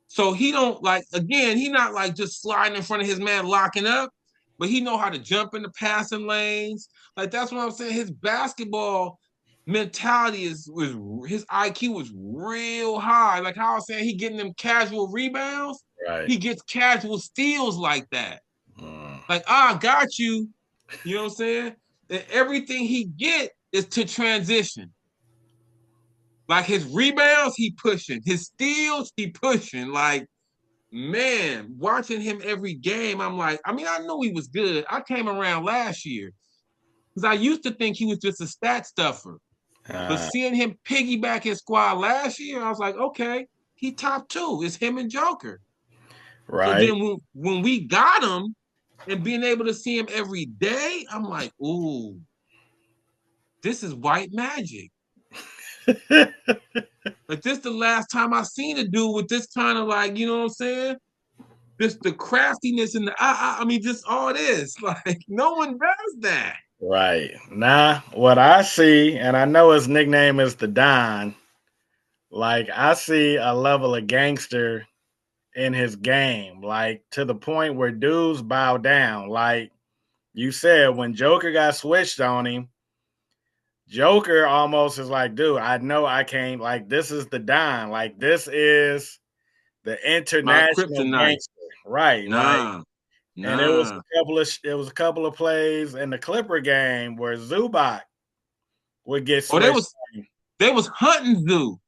So he don't like again, he not like just sliding in front of his man locking up, but he know how to jump in the passing lanes. Like that's what I'm saying. His basketball mentality was his IQ was real high. Like how I was saying he getting them casual rebounds, right. he gets casual steals like that. Mm, Like, I got you. You know what I'm saying? And everything he get is to transition. Like his rebounds, he pushing. His steals, he pushing. Like, man, watching him every game, I'm like, I mean, I knew he was good. I came around last year because I used to think he was just a stat stuffer. But uh, seeing him piggyback his squad last year, I was like, okay, he top 2. It's him and Joker. So right. then when we got him, and being able to see him every day, I'm like, ooh, this is white magic. Like this the last time I seen a dude with this kind of like, you know what I'm saying? Just the craftiness and I mean, just all this. Like no one does that. Right. Now, what I see, and I know his nickname is the Don, like I see a level of gangster in his game, like to the point where dudes bow down. Like you said, when Joker got switched on him, Joker almost is like, dude, I know I can't, like, this is the Don. Like, this is the My international kryptonite. gangster. Right. Like, Nah, and it was nah. a couple of plays in the Clipper game where Zubac would get Oh, switched. they was hunting Zoo.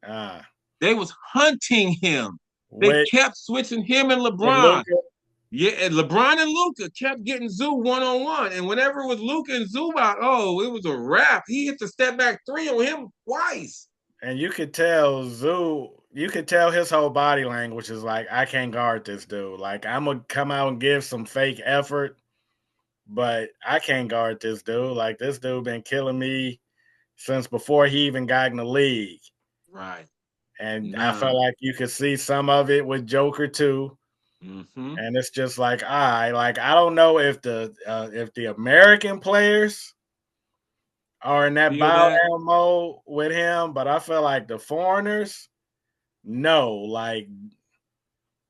Uh, They was hunting him. They with kept switching him and and LeBron. Luka. Yeah, and LeBron and Luka kept getting Zoo 1-on-1. And whenever it was Luka and Zubac, oh, it was a wrap. He hit the step back three on him twice. And you could tell you could tell his whole body language is like, I can't guard this dude. Like, I'm gonna come out and give some fake effort, but I can't guard this dude. Like, this dude been killing me since before he even got in the league. Right. And I Nah. felt like you could see some of it with Joker too. Mm-hmm. And it's just like I don't know if the American players are in that Feel bow that? down mode with him, but I feel like the foreigners, no, like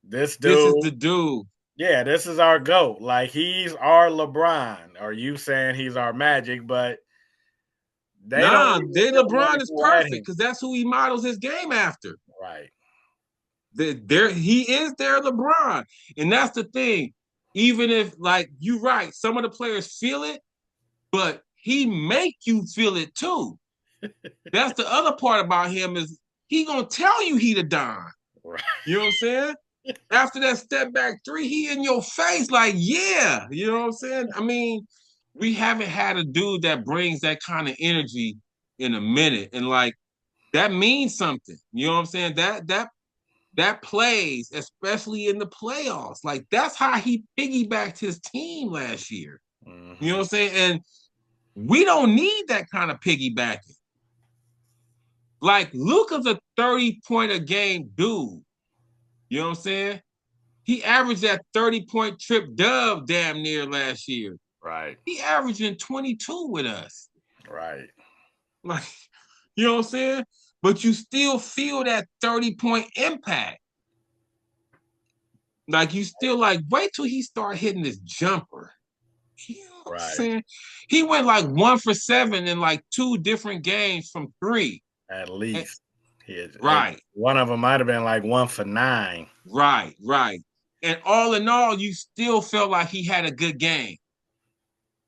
this This is dude, the dude. yeah, this is our GOAT. Like he's our LeBron. Or you saying he's our Magic, but they don't Nah, even they still want LeBron to is go at perfect him. because that's who he models his game after. Right. He is their LeBron. And that's the thing. Even if like you right, some of the players feel it, but he make you feel it too. That's the other part about him is he gonna tell you he the Don. Right. You know what I'm saying? After that step back three, he in your face like, yeah. You know what I'm saying? I mean, we haven't had a dude that brings that kind of energy in a minute. And like that means something. You know what I'm saying? That plays, especially in the playoffs. Like that's how he piggybacked his team last year. You know Mm-hmm. what I'm saying? And we don't need that kind of piggybacking. Like Luka's a 30-point a game dude. You know what I'm saying? He averaged that 30-point trip dub damn near last year. Right. He averaging 22 with us. Right. Like, you know what I'm saying? But you still feel that 30-point impact. Like you still like, wait till he start hitting this jumper. You know what I'm Right. saying? He went like 1 for 7 in like 2 different games from three. At And, least. right, One of them might have been like 1 for 9. right. And all in all, you still felt like he had a good game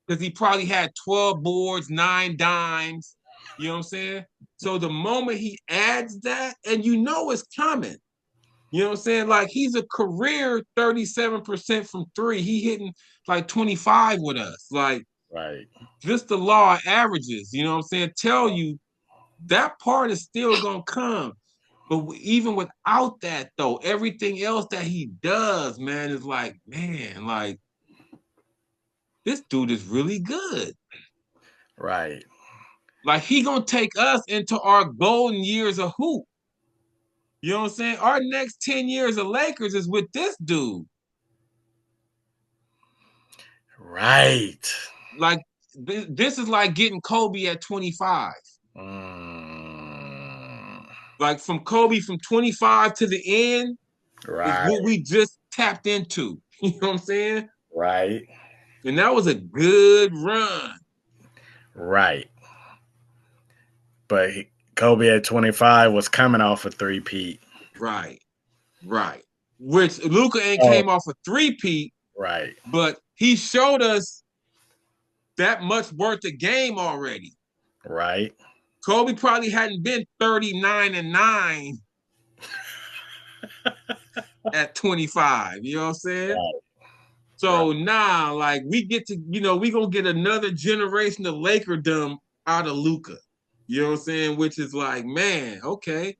because he probably had 12 boards, 9 dimes. You know what I'm saying? So the moment he adds that, and you know it's coming. You know what I'm saying? Like he's a career 37% from three. He hitting like 25 with us. Like Right. just the law of averages, you know what I'm saying? Tell you that part is still gonna come. But even without that, though, everything else that he does, man, is like, man, like this dude is really good. Right. Like he gonna take us into our golden years of hoop. You know what I'm saying? Our next 10 years of Lakers is with this dude. Right. Like this is like getting Kobe at 25. Mm, Like from Kobe from 25 to the end is right. what we just tapped into. You know what I'm saying? Right. And that was a good run. Right. But Kobe at 25 was coming off a three-peat. Right. Right. Which Luka ain't Oh, came off a three-peat, right. but he showed us that much worth of game already. Right. Kobe probably hadn't been 39-9 at 25. You know what I'm saying? Right. So Right. now, like, we get to, we gonna get another generation of Lakerdom out of Luka. You know what I'm saying? Which is like, man, okay.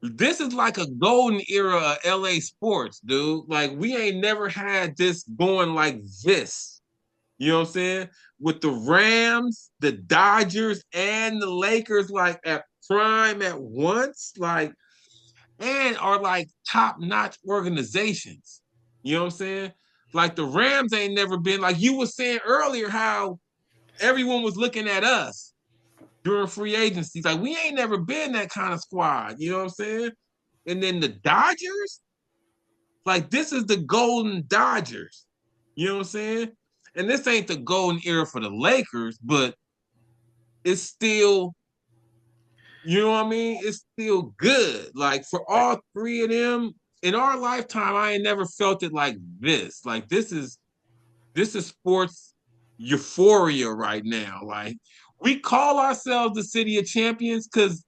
This is like a golden era of LA sports, dude. Like we ain't never had this going like this. You know what I'm saying? With the Rams, the Dodgers, and the Lakers, like at prime at once, like, and are like top-notch organizations. You know what I'm saying? Like the Rams ain't never been like you were saying earlier, how everyone was looking at us during free agency. Like we ain't never been that kind of squad. You know what I'm saying? And then the Dodgers, like this is the golden Dodgers. You know what I'm saying? And this ain't the golden era for the Lakers, but it's still, you know what I mean? It's still good. Like for all three of them in our lifetime, I ain't never felt it like this. Like this is sports euphoria right now. Like we call ourselves the city of champions because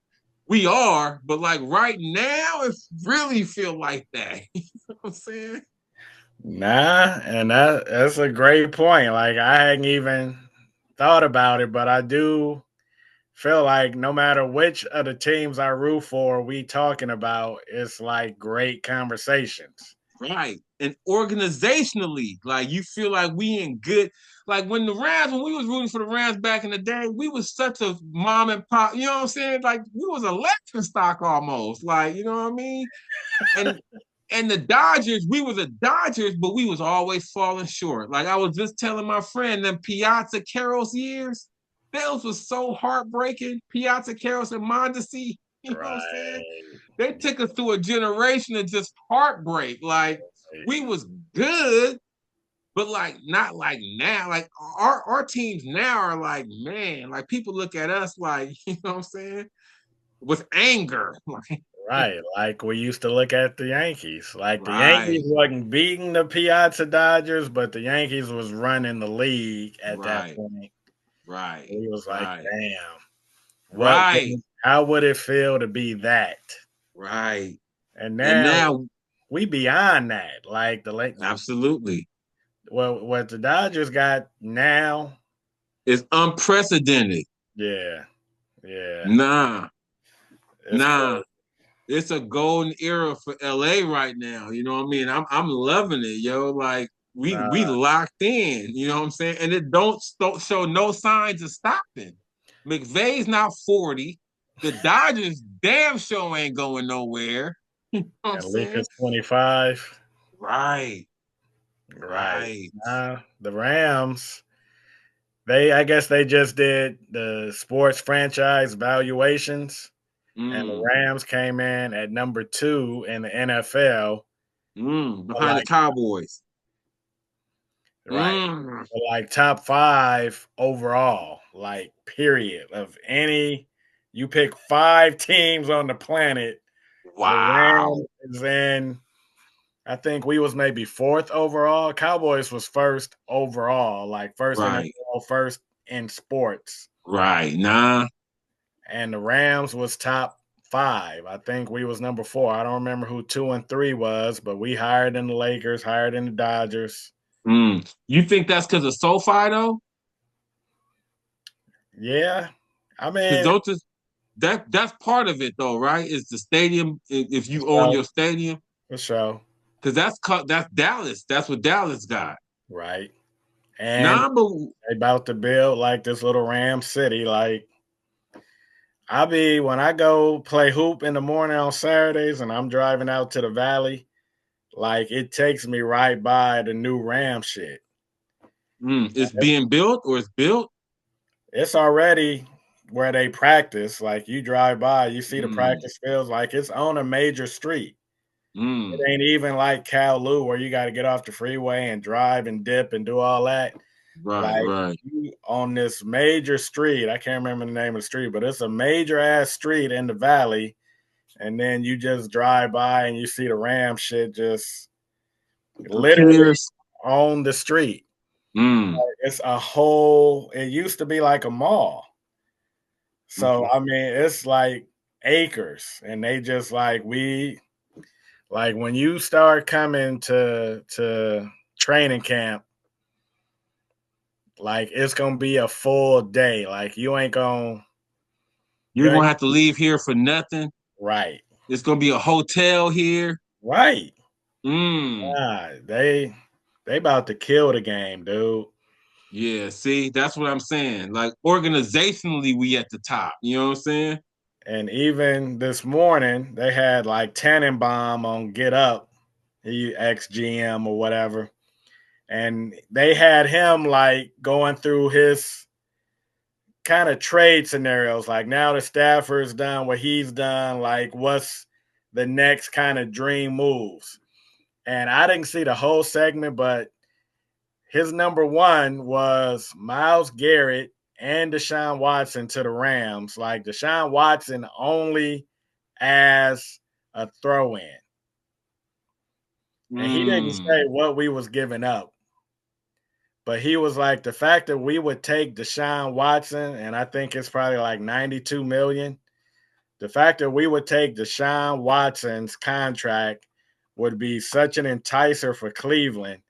we are, but like right now, it really feel like that. You know what I'm saying? Nah, and that's a great point. Like I hadn't even thought about it, but I do feel like no matter which of the teams I root for, we talking about, it's like great conversations. Right. And organizationally, like you feel like we in good. Like when the Rams, when we was rooting for the Rams back in the day, we was such a mom and pop, you know what I'm saying? Like we was a laughing stock almost. Like, you know what I mean? And the Dodgers, we was a Dodgers, but we was always falling short. Like I was just telling my friend, them Piazza Carroll's years, those was so heartbreaking. Piazza Carroll's and Mondesi, you know what I'm saying? Right. They took us through a generation of just heartbreak. Like we was good, but like not like now. Like our teams now are like, man, like people look at us like, you know what I'm saying? With anger. Like, Right. Like we used to look at the Yankees. Like the Yankees right, wasn't beating the Piazza Dodgers, but the Yankees was running the league at that right, point. right, It was like, right, damn, right, how would it feel to be that? right. And And now now, we beyond that. Like absolutely, well, what the Dodgers got now, it's unprecedented. yeah, yeah, Nah, it's nah. crazy. It's a golden era for LA right now. You know what I mean? I'm loving it, yo. Like we Nah, locked in. You know what I'm saying? And it don't show no signs of stopping. McVay's not 40. The Dodgers damn show ain't going nowhere. You know what I'm and saying? Luka's 25. Right, Right. right. Nah, the Rams. I guess they just did the sports franchise valuations, and the Mm, Rams came in at number 2 in the NFL. behind the Like, Cowboys. right, Mm, like top 5 overall, like period of any. You pick 5 teams on the planet. The wow. Rams is in. I think we was maybe 4th overall. Cowboys was first overall, like first in the Right, world, first in sports. right. Nah. And the Rams was top 5. I think we was number 4. I don't remember who 2 and 3 was, but we higher than the Lakers, higher than the Dodgers. You think that's because of SoFi though? Yeah, I Because mean, don't just that's part of it though, right? Is the stadium if for you own sure, your stadium? for sure, Because that's Dallas. That's what Dallas got. right. And Nah, but they about to build like this little Ram City. Like when I go play hoop in the morning on Saturdays, and I'm driving out to the valley. Like it takes me right by the new Ram shit. it's being built or it's built. It's already where they practice. Like you drive by, you see the Mm, practice fields. Like it's on a major street. It mm, ain't even like Kowloon where you got to get off the freeway and drive and dip and do all that. right, Like right. you on this major street, I can't remember the name of the street, but it's a major ass street in the valley. And then you just drive by and you see the Ram shit just The literally Piers. on the street. Mm, It's a whole. It used to be like a mall. So okay. I mean, it's like acres, and they just like when you start coming to training camp, like it's gonna be a full day. Like you ain't You're gonna have to leave here for nothing. right. It's gonna be a hotel here. Right. Mm. They about to kill the game, dude. Yeah, see, that's what I'm saying. Like organizationally, we at the top. You know what I'm saying? And even this morning, they had like Tannenbaum on Get Up, he ex GM or whatever, and they had him like going through his kind of trade scenarios. Like now the Stafford's done what he's done. Like what's the next kind of dream moves? And I didn't see the whole segment, but his number one was Myles Garrett and Deshaun Watson to the Rams. Like Deshaun Watson only as a throw in. And he didn't say Mm. what we was giving up. But he was like, the fact that we would take Deshaun Watson, and I think it's probably like 92 million. The fact that we would take Deshaun Watson's contract would be such an enticer for Cleveland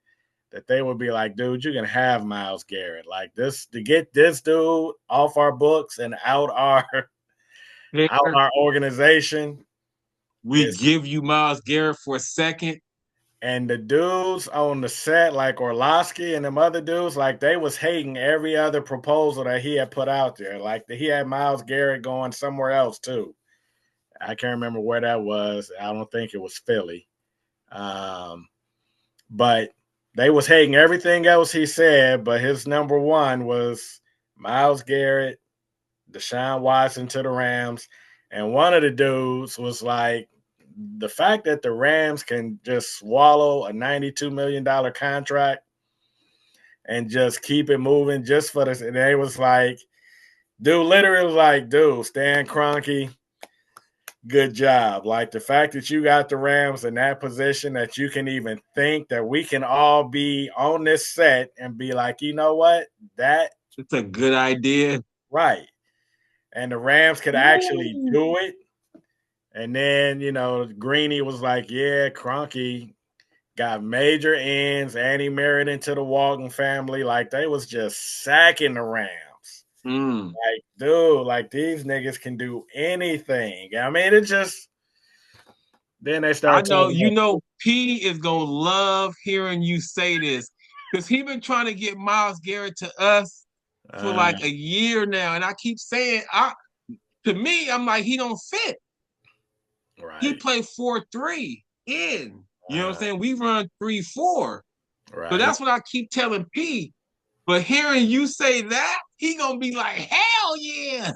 that they would be like, dude, you can have Myles Garrett. Like this to get this dude off our books and out Here, our organization we is give you Miles Garrett for a second. and the dudes on the set, like Orlovsky and them other dudes, like they was hating every other proposal that he had put out there. Like he had Myles Garrett going somewhere else too. I can't remember where that was. I don't think it was Philly. But they was hating everything else he said, but his number one was Myles Garrett, Deshaun Watson to the Rams. And one of the dudes was like, the fact that the Rams can just swallow a $92 million contract and just keep it moving just for this. And they was like, dude, literally was like, dude, Stan Kroenke, good job. Like the fact that you got the Rams in that position that you can even think that we can all be on this set and be like, you know what? That It's a good idea. right. And the Rams could actually Woo. do it. And then, Greeny was like, yeah, Kroenke got major ends and he married into the Walton family. Like they was just sacking the Rams. Mm. Like, dude, like these niggas can do anything. I mean, it just then they I start know, talking P is gonna love hearing you say this because he been trying to get Miles Garrett to us for about like a year now, and I keep saying, to me, I'm like, he don't fit. He right. played 4-3 in. You know what I'm Uh, saying? We run 3-4. So right. that's what I keep telling P. But hearing you say that, he gonna be like, hell yeah,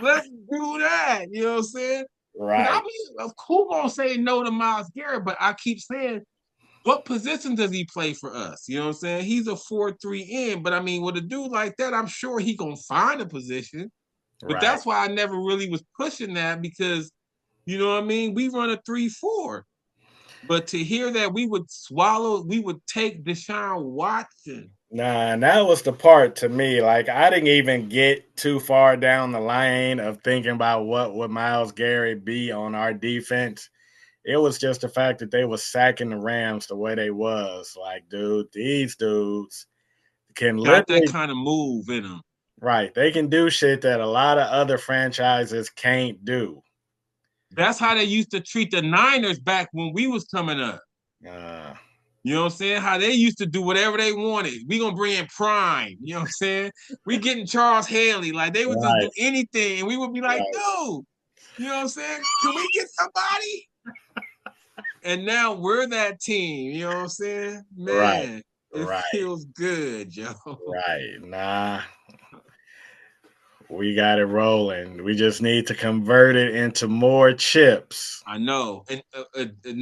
let's do that. You know what I'm saying? Because I Right. mean, of course, gonna say no to Miles Garrett, but I keep saying, what position does he play for us? You know what I'm saying? He's a 4-3 in, but I mean, with a dude like that, I'm sure he gonna find a position. But Right. that's why I never really was pushing that because you know what I mean? We run a 3-4. But to hear that we would take Deshaun Watson. Nah, and that was the part to me. Like I didn't even get too far down the lane of thinking about what would Miles Garrett be on our defense. It was just the fact that they was sacking the Rams the way they was. Like, dude, these dudes can Got that literally kind of move in him. right. They can do shit that a lot of other franchises can't do. That's how they used to treat the Niners back when we was coming up. Uh, You know what I'm saying? How they used to do whatever they wanted. We gonna bring in Prime. You know what I'm saying? We getting Charles Haley. Like they would just right, do anything, and we would be like, right, dude, you know what I'm saying? Can we get somebody? And now we're that team. You know what I'm saying? right, Man, it right, feels good, Joe. right. Nah, we got it rolling. We just need to convert it into more chips. I know, and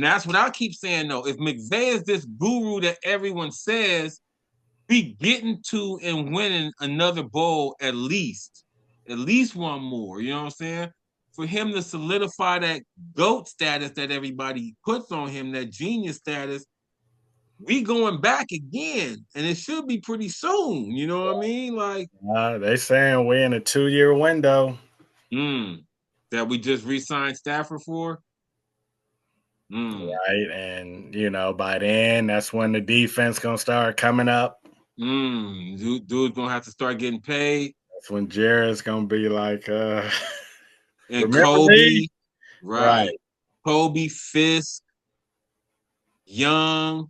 that's what I keep saying. Though, if McVay is this guru that everyone says, be getting to and winning another bowl at least one more. You know what I'm saying? For him to solidify that GOAT status that everybody puts on him, that genius status, we going back again, and it should be pretty soon. You know what I mean? Like, They saying we're in a 2-year window. mm, that we just re-signed Stafford for. Mm, Right. And, by then, that's when the defense going to start coming up. dude's gonna have to start getting paid. That's when Jared's going to be like, And remember me? Kobe, Right. Right. Kobe, Fisk, Young.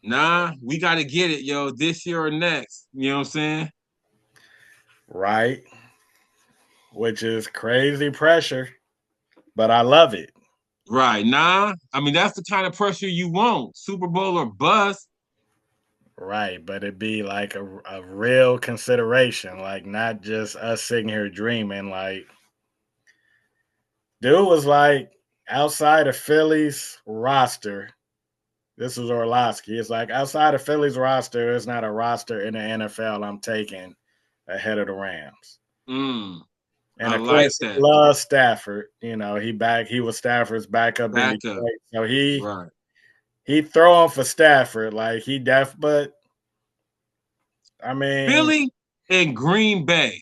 Nah, we got to get it, yo, this year or next. You know what I'm saying? Right. Which is crazy pressure, but I love it. Right. Nah, I mean, that's the kind of pressure you want. Super Bowl or bust. Right. But it'd be like a real consideration, like not just us sitting here dreaming. Like, dude was like outside of Philly's roster. This was Orlovsky. It's like outside of Philly's roster, it's not a roster in the NFL I'm taking ahead of the Rams. Mm, And I of like course, he that. loves Stafford. He was Stafford's backup in Backup. Detroit. So he Right. he throwing for Stafford. Like but I mean, Philly and Green Bay.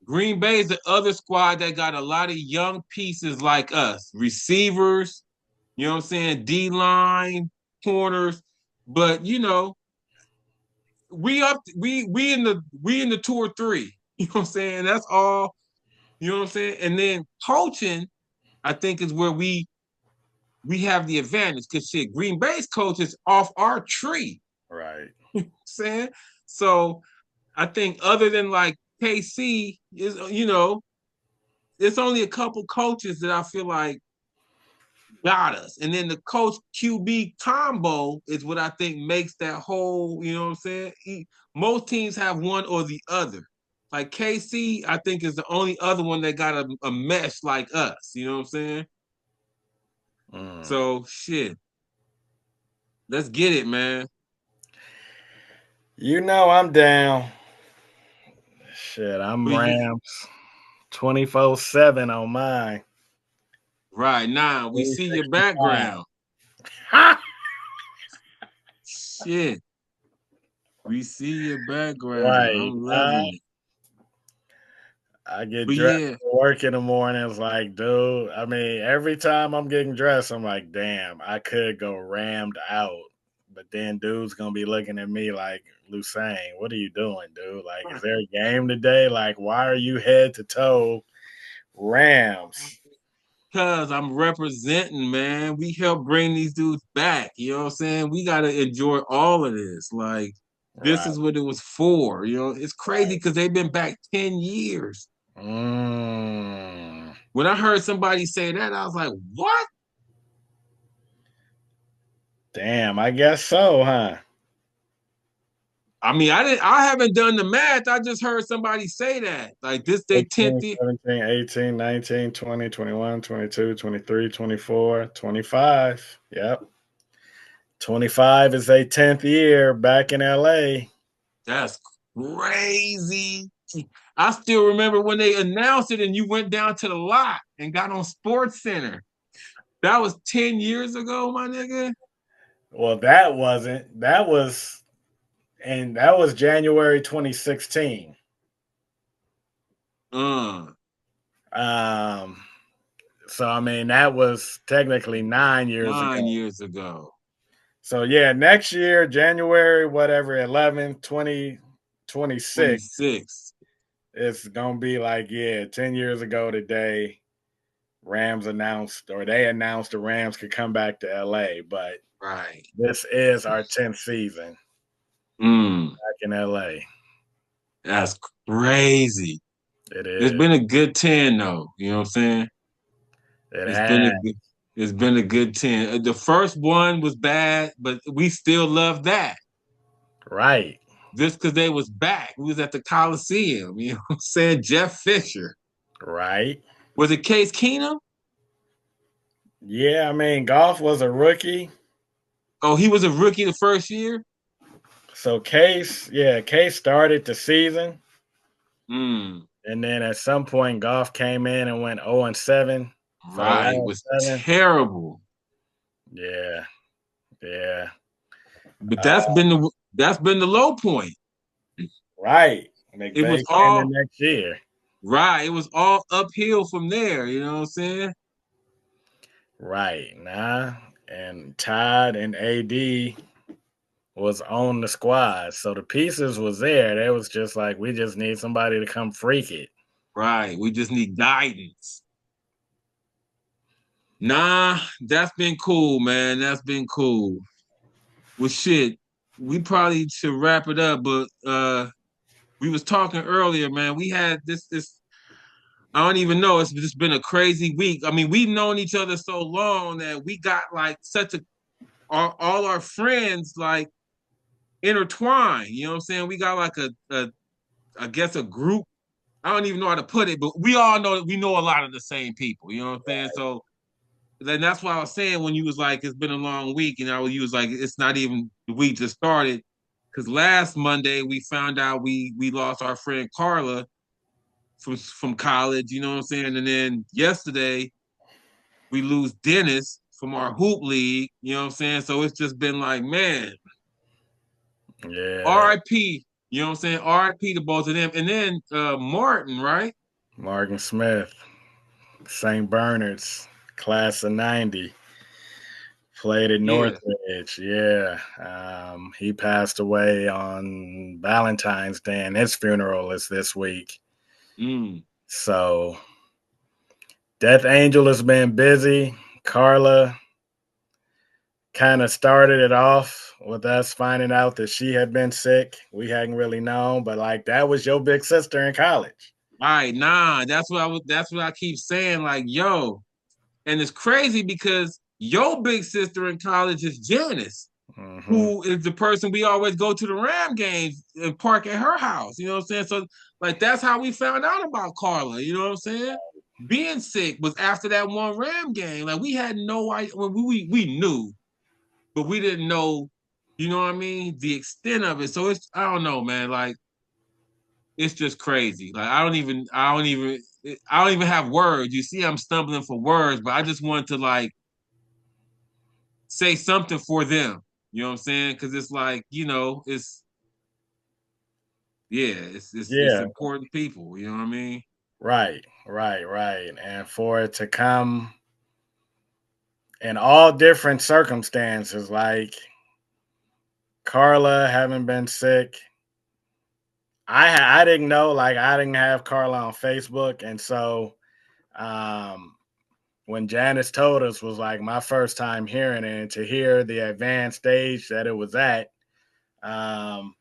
Green Bay is the other squad that got a lot of young pieces like us, receivers, you know what I'm saying, D line, corners. But we in the 2 or 3. You know what I'm saying? That's all. You know what I'm saying? And then coaching, I think, is where we have the advantage because shit, Green Bay's coach is off our tree. right, You know what I'm saying? So I think other than like KC is it's only a couple coaches that I feel like got us. And then the coach QB combo is what I think makes that whole, you know what I'm saying? Most teams have one or the other. Like KC, I think is the only other one that got a mesh like us. You know what I'm saying? mm. So shit. Let's get it, man. I'm down. Shit, I'm But yeah, Rams 24/7 on mine. right now we see your 365. background. Shit. We see your background. Right. I'm loving it. I get But dressed yeah, for work in the morning. It's like, dude, I mean, every time I'm getting dressed, I'm like, damn, I could go rammed out. But then dude's gonna be looking at me like, Lusain, what are you doing, dude? Like, is there a game today? Like, why are you head to toe Rams? because I'm representing, man. We help bring these dudes back. You know what I'm saying? We got to enjoy all of this. Like, this Right, is what it was for. It's crazy right. because they've been back 10 years. Mm, When I heard somebody say that, I was like, what? damn, I guess so, huh? I mean, I haven't done the math. I just heard somebody say that. Like this they 10th 16, year. 17, 18, 19, 20, 21, 22, 23, 24, 25. Yep. 25 is a 10th year back in LA. That's crazy. I still remember when they announced it and you went down to the lot and got on Sports Center. That was 10 years ago, my nigga. Well, that wasn't. That was January 2016. Uh, Um, so I mean that was technically 9 years ago. 9 years ago. So yeah, next year, January, whatever, 11, 2026, 26. it's gonna be like, yeah, 10 years ago today, they announced the Rams could come back to LA, but Right. this is our 10th season Mm, back in LA. that's crazy. It It's is. been a good 10 though. You know what I'm saying? It It's been has. a good it's been a good 10. The first one was bad, but we still love that. Right. Just because they was back. We was at the Coliseum, you know what I'm saying? Jeff Fisher. Right. Was it Case Keenum? Yeah, I mean, Golf was a rookie. Oh, he was a rookie the first year? So Case started the season. Mm, And then at some point, Golf came in and went 0-7 for the right. last Was 7. terrible. Yeah. Yeah. But Uh, that's been the low point. right. It McVay was came all in next year. right. It was all uphill from there. You know what I'm saying? Right. Nah. And Todd and AD was on the squad. So the pieces was there. They was just like, we just need somebody to come freak it. Right. We just need guidance. Nah, that's been cool, man. That's been cool. Well, shit, we probably should wrap it up, but we was talking earlier, man. We had this. I don't even know. It's just been a crazy week. I mean, we've known each other so long that we got like such a all our friends like intertwined. You know what I'm saying? We got like a I guess a group. I don't even know how to put it, but we all know that we know a lot of the same people. You know what I'm saying? So then that's why I was saying when you was like, it's been a long week, and you was like, it's not even the week just started. Because last Monday we found out we lost our friend Carla from college. You know what I'm saying? And then yesterday we lose Dennis from our hoop league. You know what I'm saying? So it's just been like, man, Yeah, R.I.P. You know what I'm saying? R.I.P. to both of them. And then Martin, right? Morgan Smith, St. Bernard's, class of '90, played at Yeah. Northridge. Yeah, he passed away on Valentine's Day, and his funeral is this week. Mm. So, Death Angel has been busy. Carla kind of started it off with us finding out that she had been sick. We hadn't really known, but like that was your big sister in college. All right, nah, that's what I keep saying. Like, yo, and it's crazy because your big sister in college is Janice, Mm-hmm. who is the person we always go to the Ram games and park at her house. You know what I'm saying? So, like, that's how we found out about Carla. You know what I'm saying? Being sick was after that one Ram game. Like, we had no idea. Well, we knew, but we didn't know. You know what I mean? The extent of it. So it's I don't know, man. Like, it's just crazy. Like, I don't even have words. You see, I'm stumbling for words, but I just want to like say something for them. You know what I'm saying? Because it's like, it's yeah, it's Yeah, important people. You know what I mean? right. And for it to come in all different circumstances, like Carla having been sick. I didn't know, like I didn't have Carla on Facebook, and so um, when Janice told us was like my first time hearing it, and to hear the advanced stage that it was at. Um,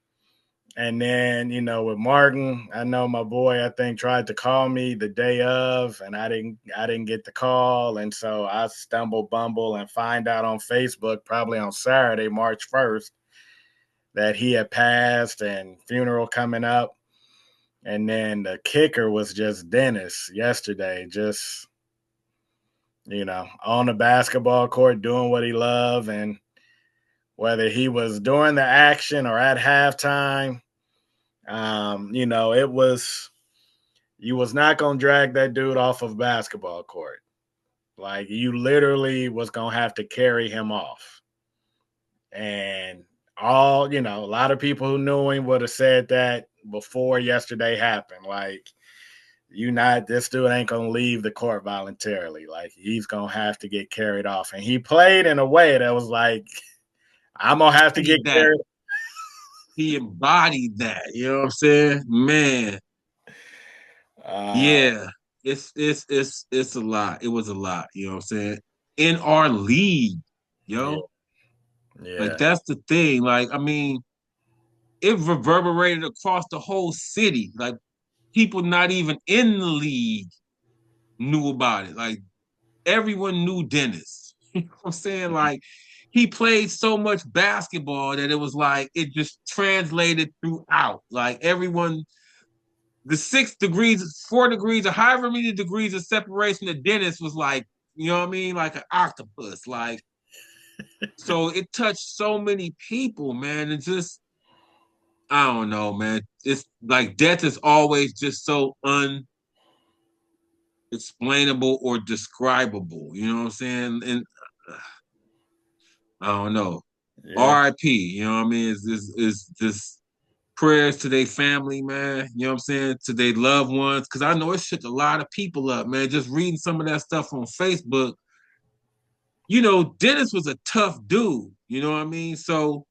and then, with Martin, I know my boy, I think, tried to call me the day of, and I didn't get the call. And so I stumble bumble and find out on Facebook, probably on Saturday, March 1st, that he had passed and funeral coming up. And then the kicker was just Dennis yesterday, just, on the basketball court doing what he loved. And whether he was during the action or at halftime, it was you was not gonna drag that dude off of a basketball court. Like you literally was gonna have to carry him off. And a lot of people who knew him would have said that before yesterday happened. Like, this dude ain't gonna leave the court voluntarily. Like he's gonna have to get carried off. And he played in a way that was like, I'm gonna have to get That carried. he embodied that. You know what I'm saying? Man, Uh, yeah. It's a lot. It was a lot. You know what I'm saying? In our league, yeah, yo. Like yeah, that's the thing. Like, I mean, it reverberated across the whole city. Like people not even in the league knew about it. Like everyone knew Dennis. You know what I'm saying? Like he played so much basketball that it was like it just translated throughout. Like everyone, the 6 degrees, 4 degrees, or however many degrees of separation of Dennis was like, you know what I mean? Like an octopus. Like, so it touched so many people, man. It just I don't know, man. It's like death is always just so unexplainable or describable. You know what I'm saying? And I don't know. yeah, R.I.P. You know what I mean? Is just prayers to their family, man. You know what I'm saying? To their loved ones, because I know it shook a lot of people up, man. Just reading some of that stuff on Facebook. Dennis was a tough dude. You know what I mean? So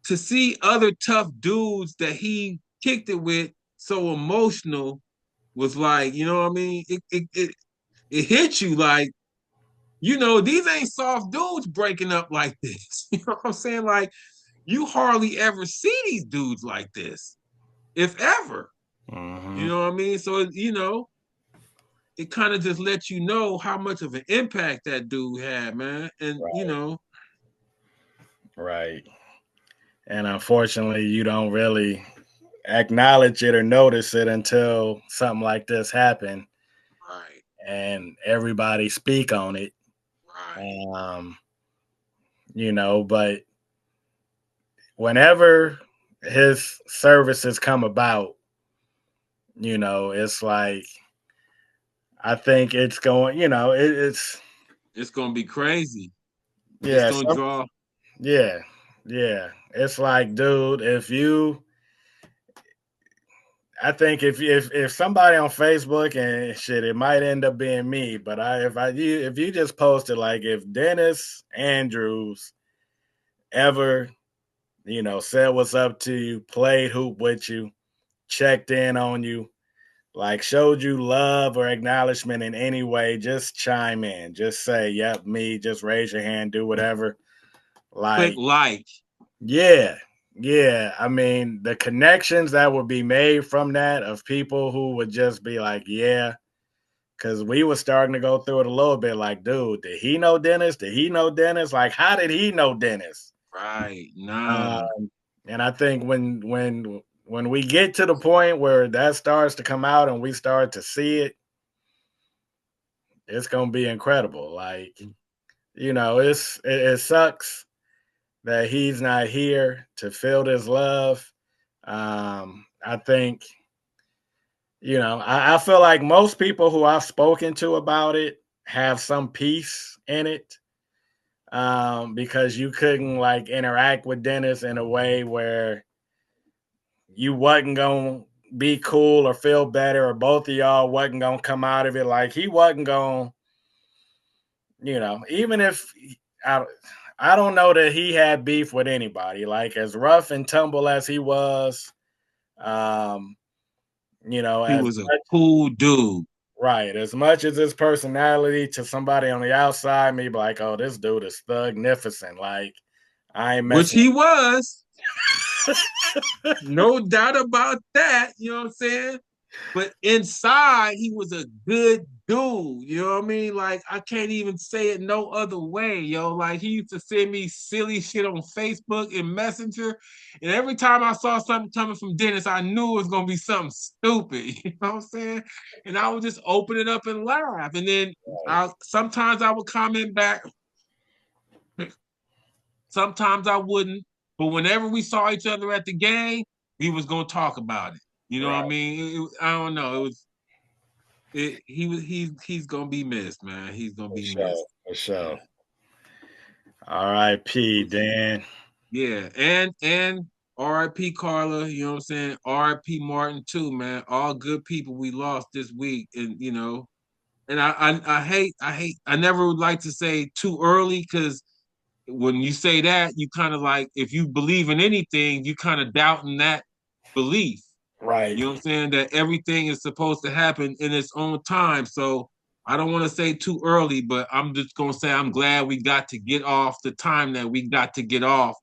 to see other tough dudes that he kicked it with so emotional was like, you know what I mean? It hit you like, these ain't soft dudes breaking up like this. You know what I'm saying? Like, you hardly ever see these dudes like this, if ever. You Mm-hmm. know what I mean? So, it kind of just lets you know how much of an impact that dude had, man. And, Right. Right. And unfortunately, you don't really acknowledge it or notice it until something like this happen right, and everybody speak on it. right. Um, but whenever his services come about, it's like I think it's going, it's It's gonna be crazy. It's yeah, gonna draw. yeah, yeah. It's like, dude, I think if somebody on Facebook and shit, it might end up being me. But if you just posted like if Dennis Andrews ever, said what's up to you, played hoop with you, checked in on you, like showed you love or acknowledgement in any way, just chime in. Just say, yep, me, just raise your hand, do whatever. Click Like, like. yeah. Yeah. I mean, the connections that would be made from that of people who would just be like, yeah. Cause we were starting to go through it a little bit like, dude, did he know Dennis? Did he know Dennis? Like, how did he know Dennis? Right. Nah. Um, and I think when we get to the point where that starts to come out and we start to see it, it's gonna be incredible. Like, it sucks that he's not here to feel this love. I think, I feel like most people who I've spoken to about it have some peace in it. Because you couldn't like interact with Dennis in a way where you wasn't gonna be cool or feel better, or both of y'all wasn't gonna come out of it. Like he wasn't gonna, even if I, I don't know that he had beef with anybody. Like as rough and tumble as he was, um, He as was a much cool dude. right, as much as his personality to somebody on the outside, me be like, oh, this dude is thugnificent. Like I ain't Which messing. he was. No doubt about that. You know what I'm saying? But inside, he was a good dude. You know what I mean? Like, I can't even say it no other way, yo. Like, he used to send me silly shit on Facebook and Messenger. And every time I saw something coming from Dennis, I knew it was going to be something stupid. You know what I'm saying? And I would just open it up and laugh. And then sometimes I would comment back, sometimes I wouldn't. But whenever we saw each other at the game, we was going to talk about it. You know what I Right, mean? I don't know. He's gonna be missed, man. He's gonna for be sure, missed. for Yeah. sure. R.I.P. Dan. Yeah. And R.I.P. Carla, you know what I'm saying? R.I.P. Martin too, man. All good people we lost this week. And and I never would like to say too early because when you say that, you kind of like if you believe in anything, you kind of doubting that belief. Right. You know what I'm saying? That everything is supposed to happen in its own time. So I don't want to say too early, but I'm just gonna say I'm glad we got to get off the time that we got to get off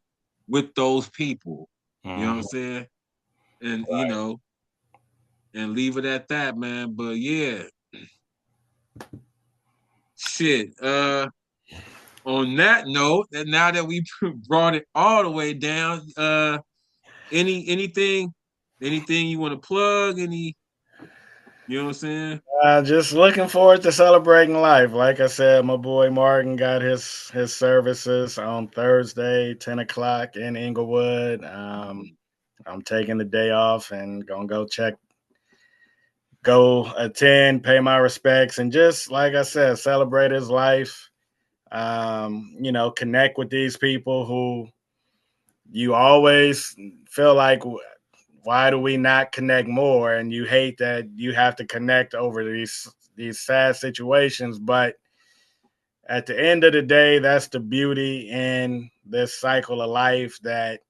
with those people. You know what I'm Mhm. saying? And and leave it at that, man. But yeah, shit. On that note, and now that we brought it all the way down, anything you want to plug? You know what I'm saying? Just looking forward to celebrating life. Like I said, my boy Martin got his services on Thursday, 10 o'clock in Inglewood. I'm taking the day off and gonna go attend, pay my respects, and just like I said, celebrate his life. Connect with these people who you always feel like, why do we not connect more? And you hate that you have to connect over these sad situations, but at the end of the day, that's the beauty in this cycle of life that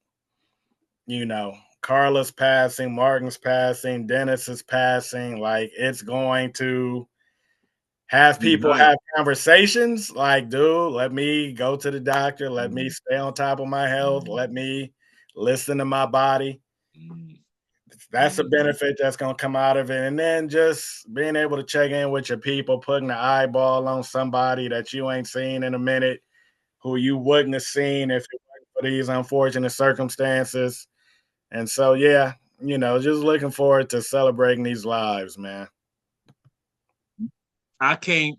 Carla's passing, Martin's passing, Dennis is passing. Like it's going to have You're people right. have conversations like, dude, let me go to the doctor. Let me stay on top of my health. Let me listen to my body. That's a benefit that's going to come out of it. And then just being able to check in with your people, putting the eyeball on somebody that you ain't seen in a minute, who you wouldn't have seen if it weren't for these unfortunate circumstances. And so, yeah, just looking forward to celebrating these lives, man. I can't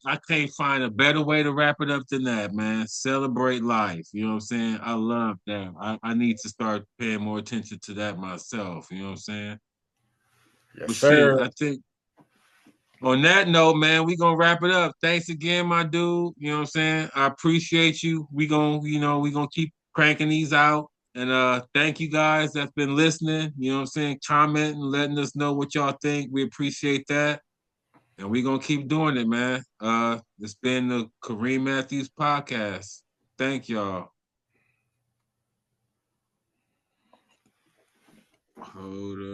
find a better way to wrap it up than that, man. Celebrate life. You know what I'm saying? I love that. I need to start paying more attention to that myself. You know what I'm saying? Yes, But shit, sir. I think on that note, man, we gonna wrap it up. Thanks again, my dude. You know what I'm saying? I appreciate you. We gonna keep cranking these out. And thank you guys that's been listening. You know what I'm saying? Commenting, letting us know what y'all think. We appreciate that. And we're gonna keep doing it, man. It's been the Kareem Matthews podcast. Thank y'all. Hold up.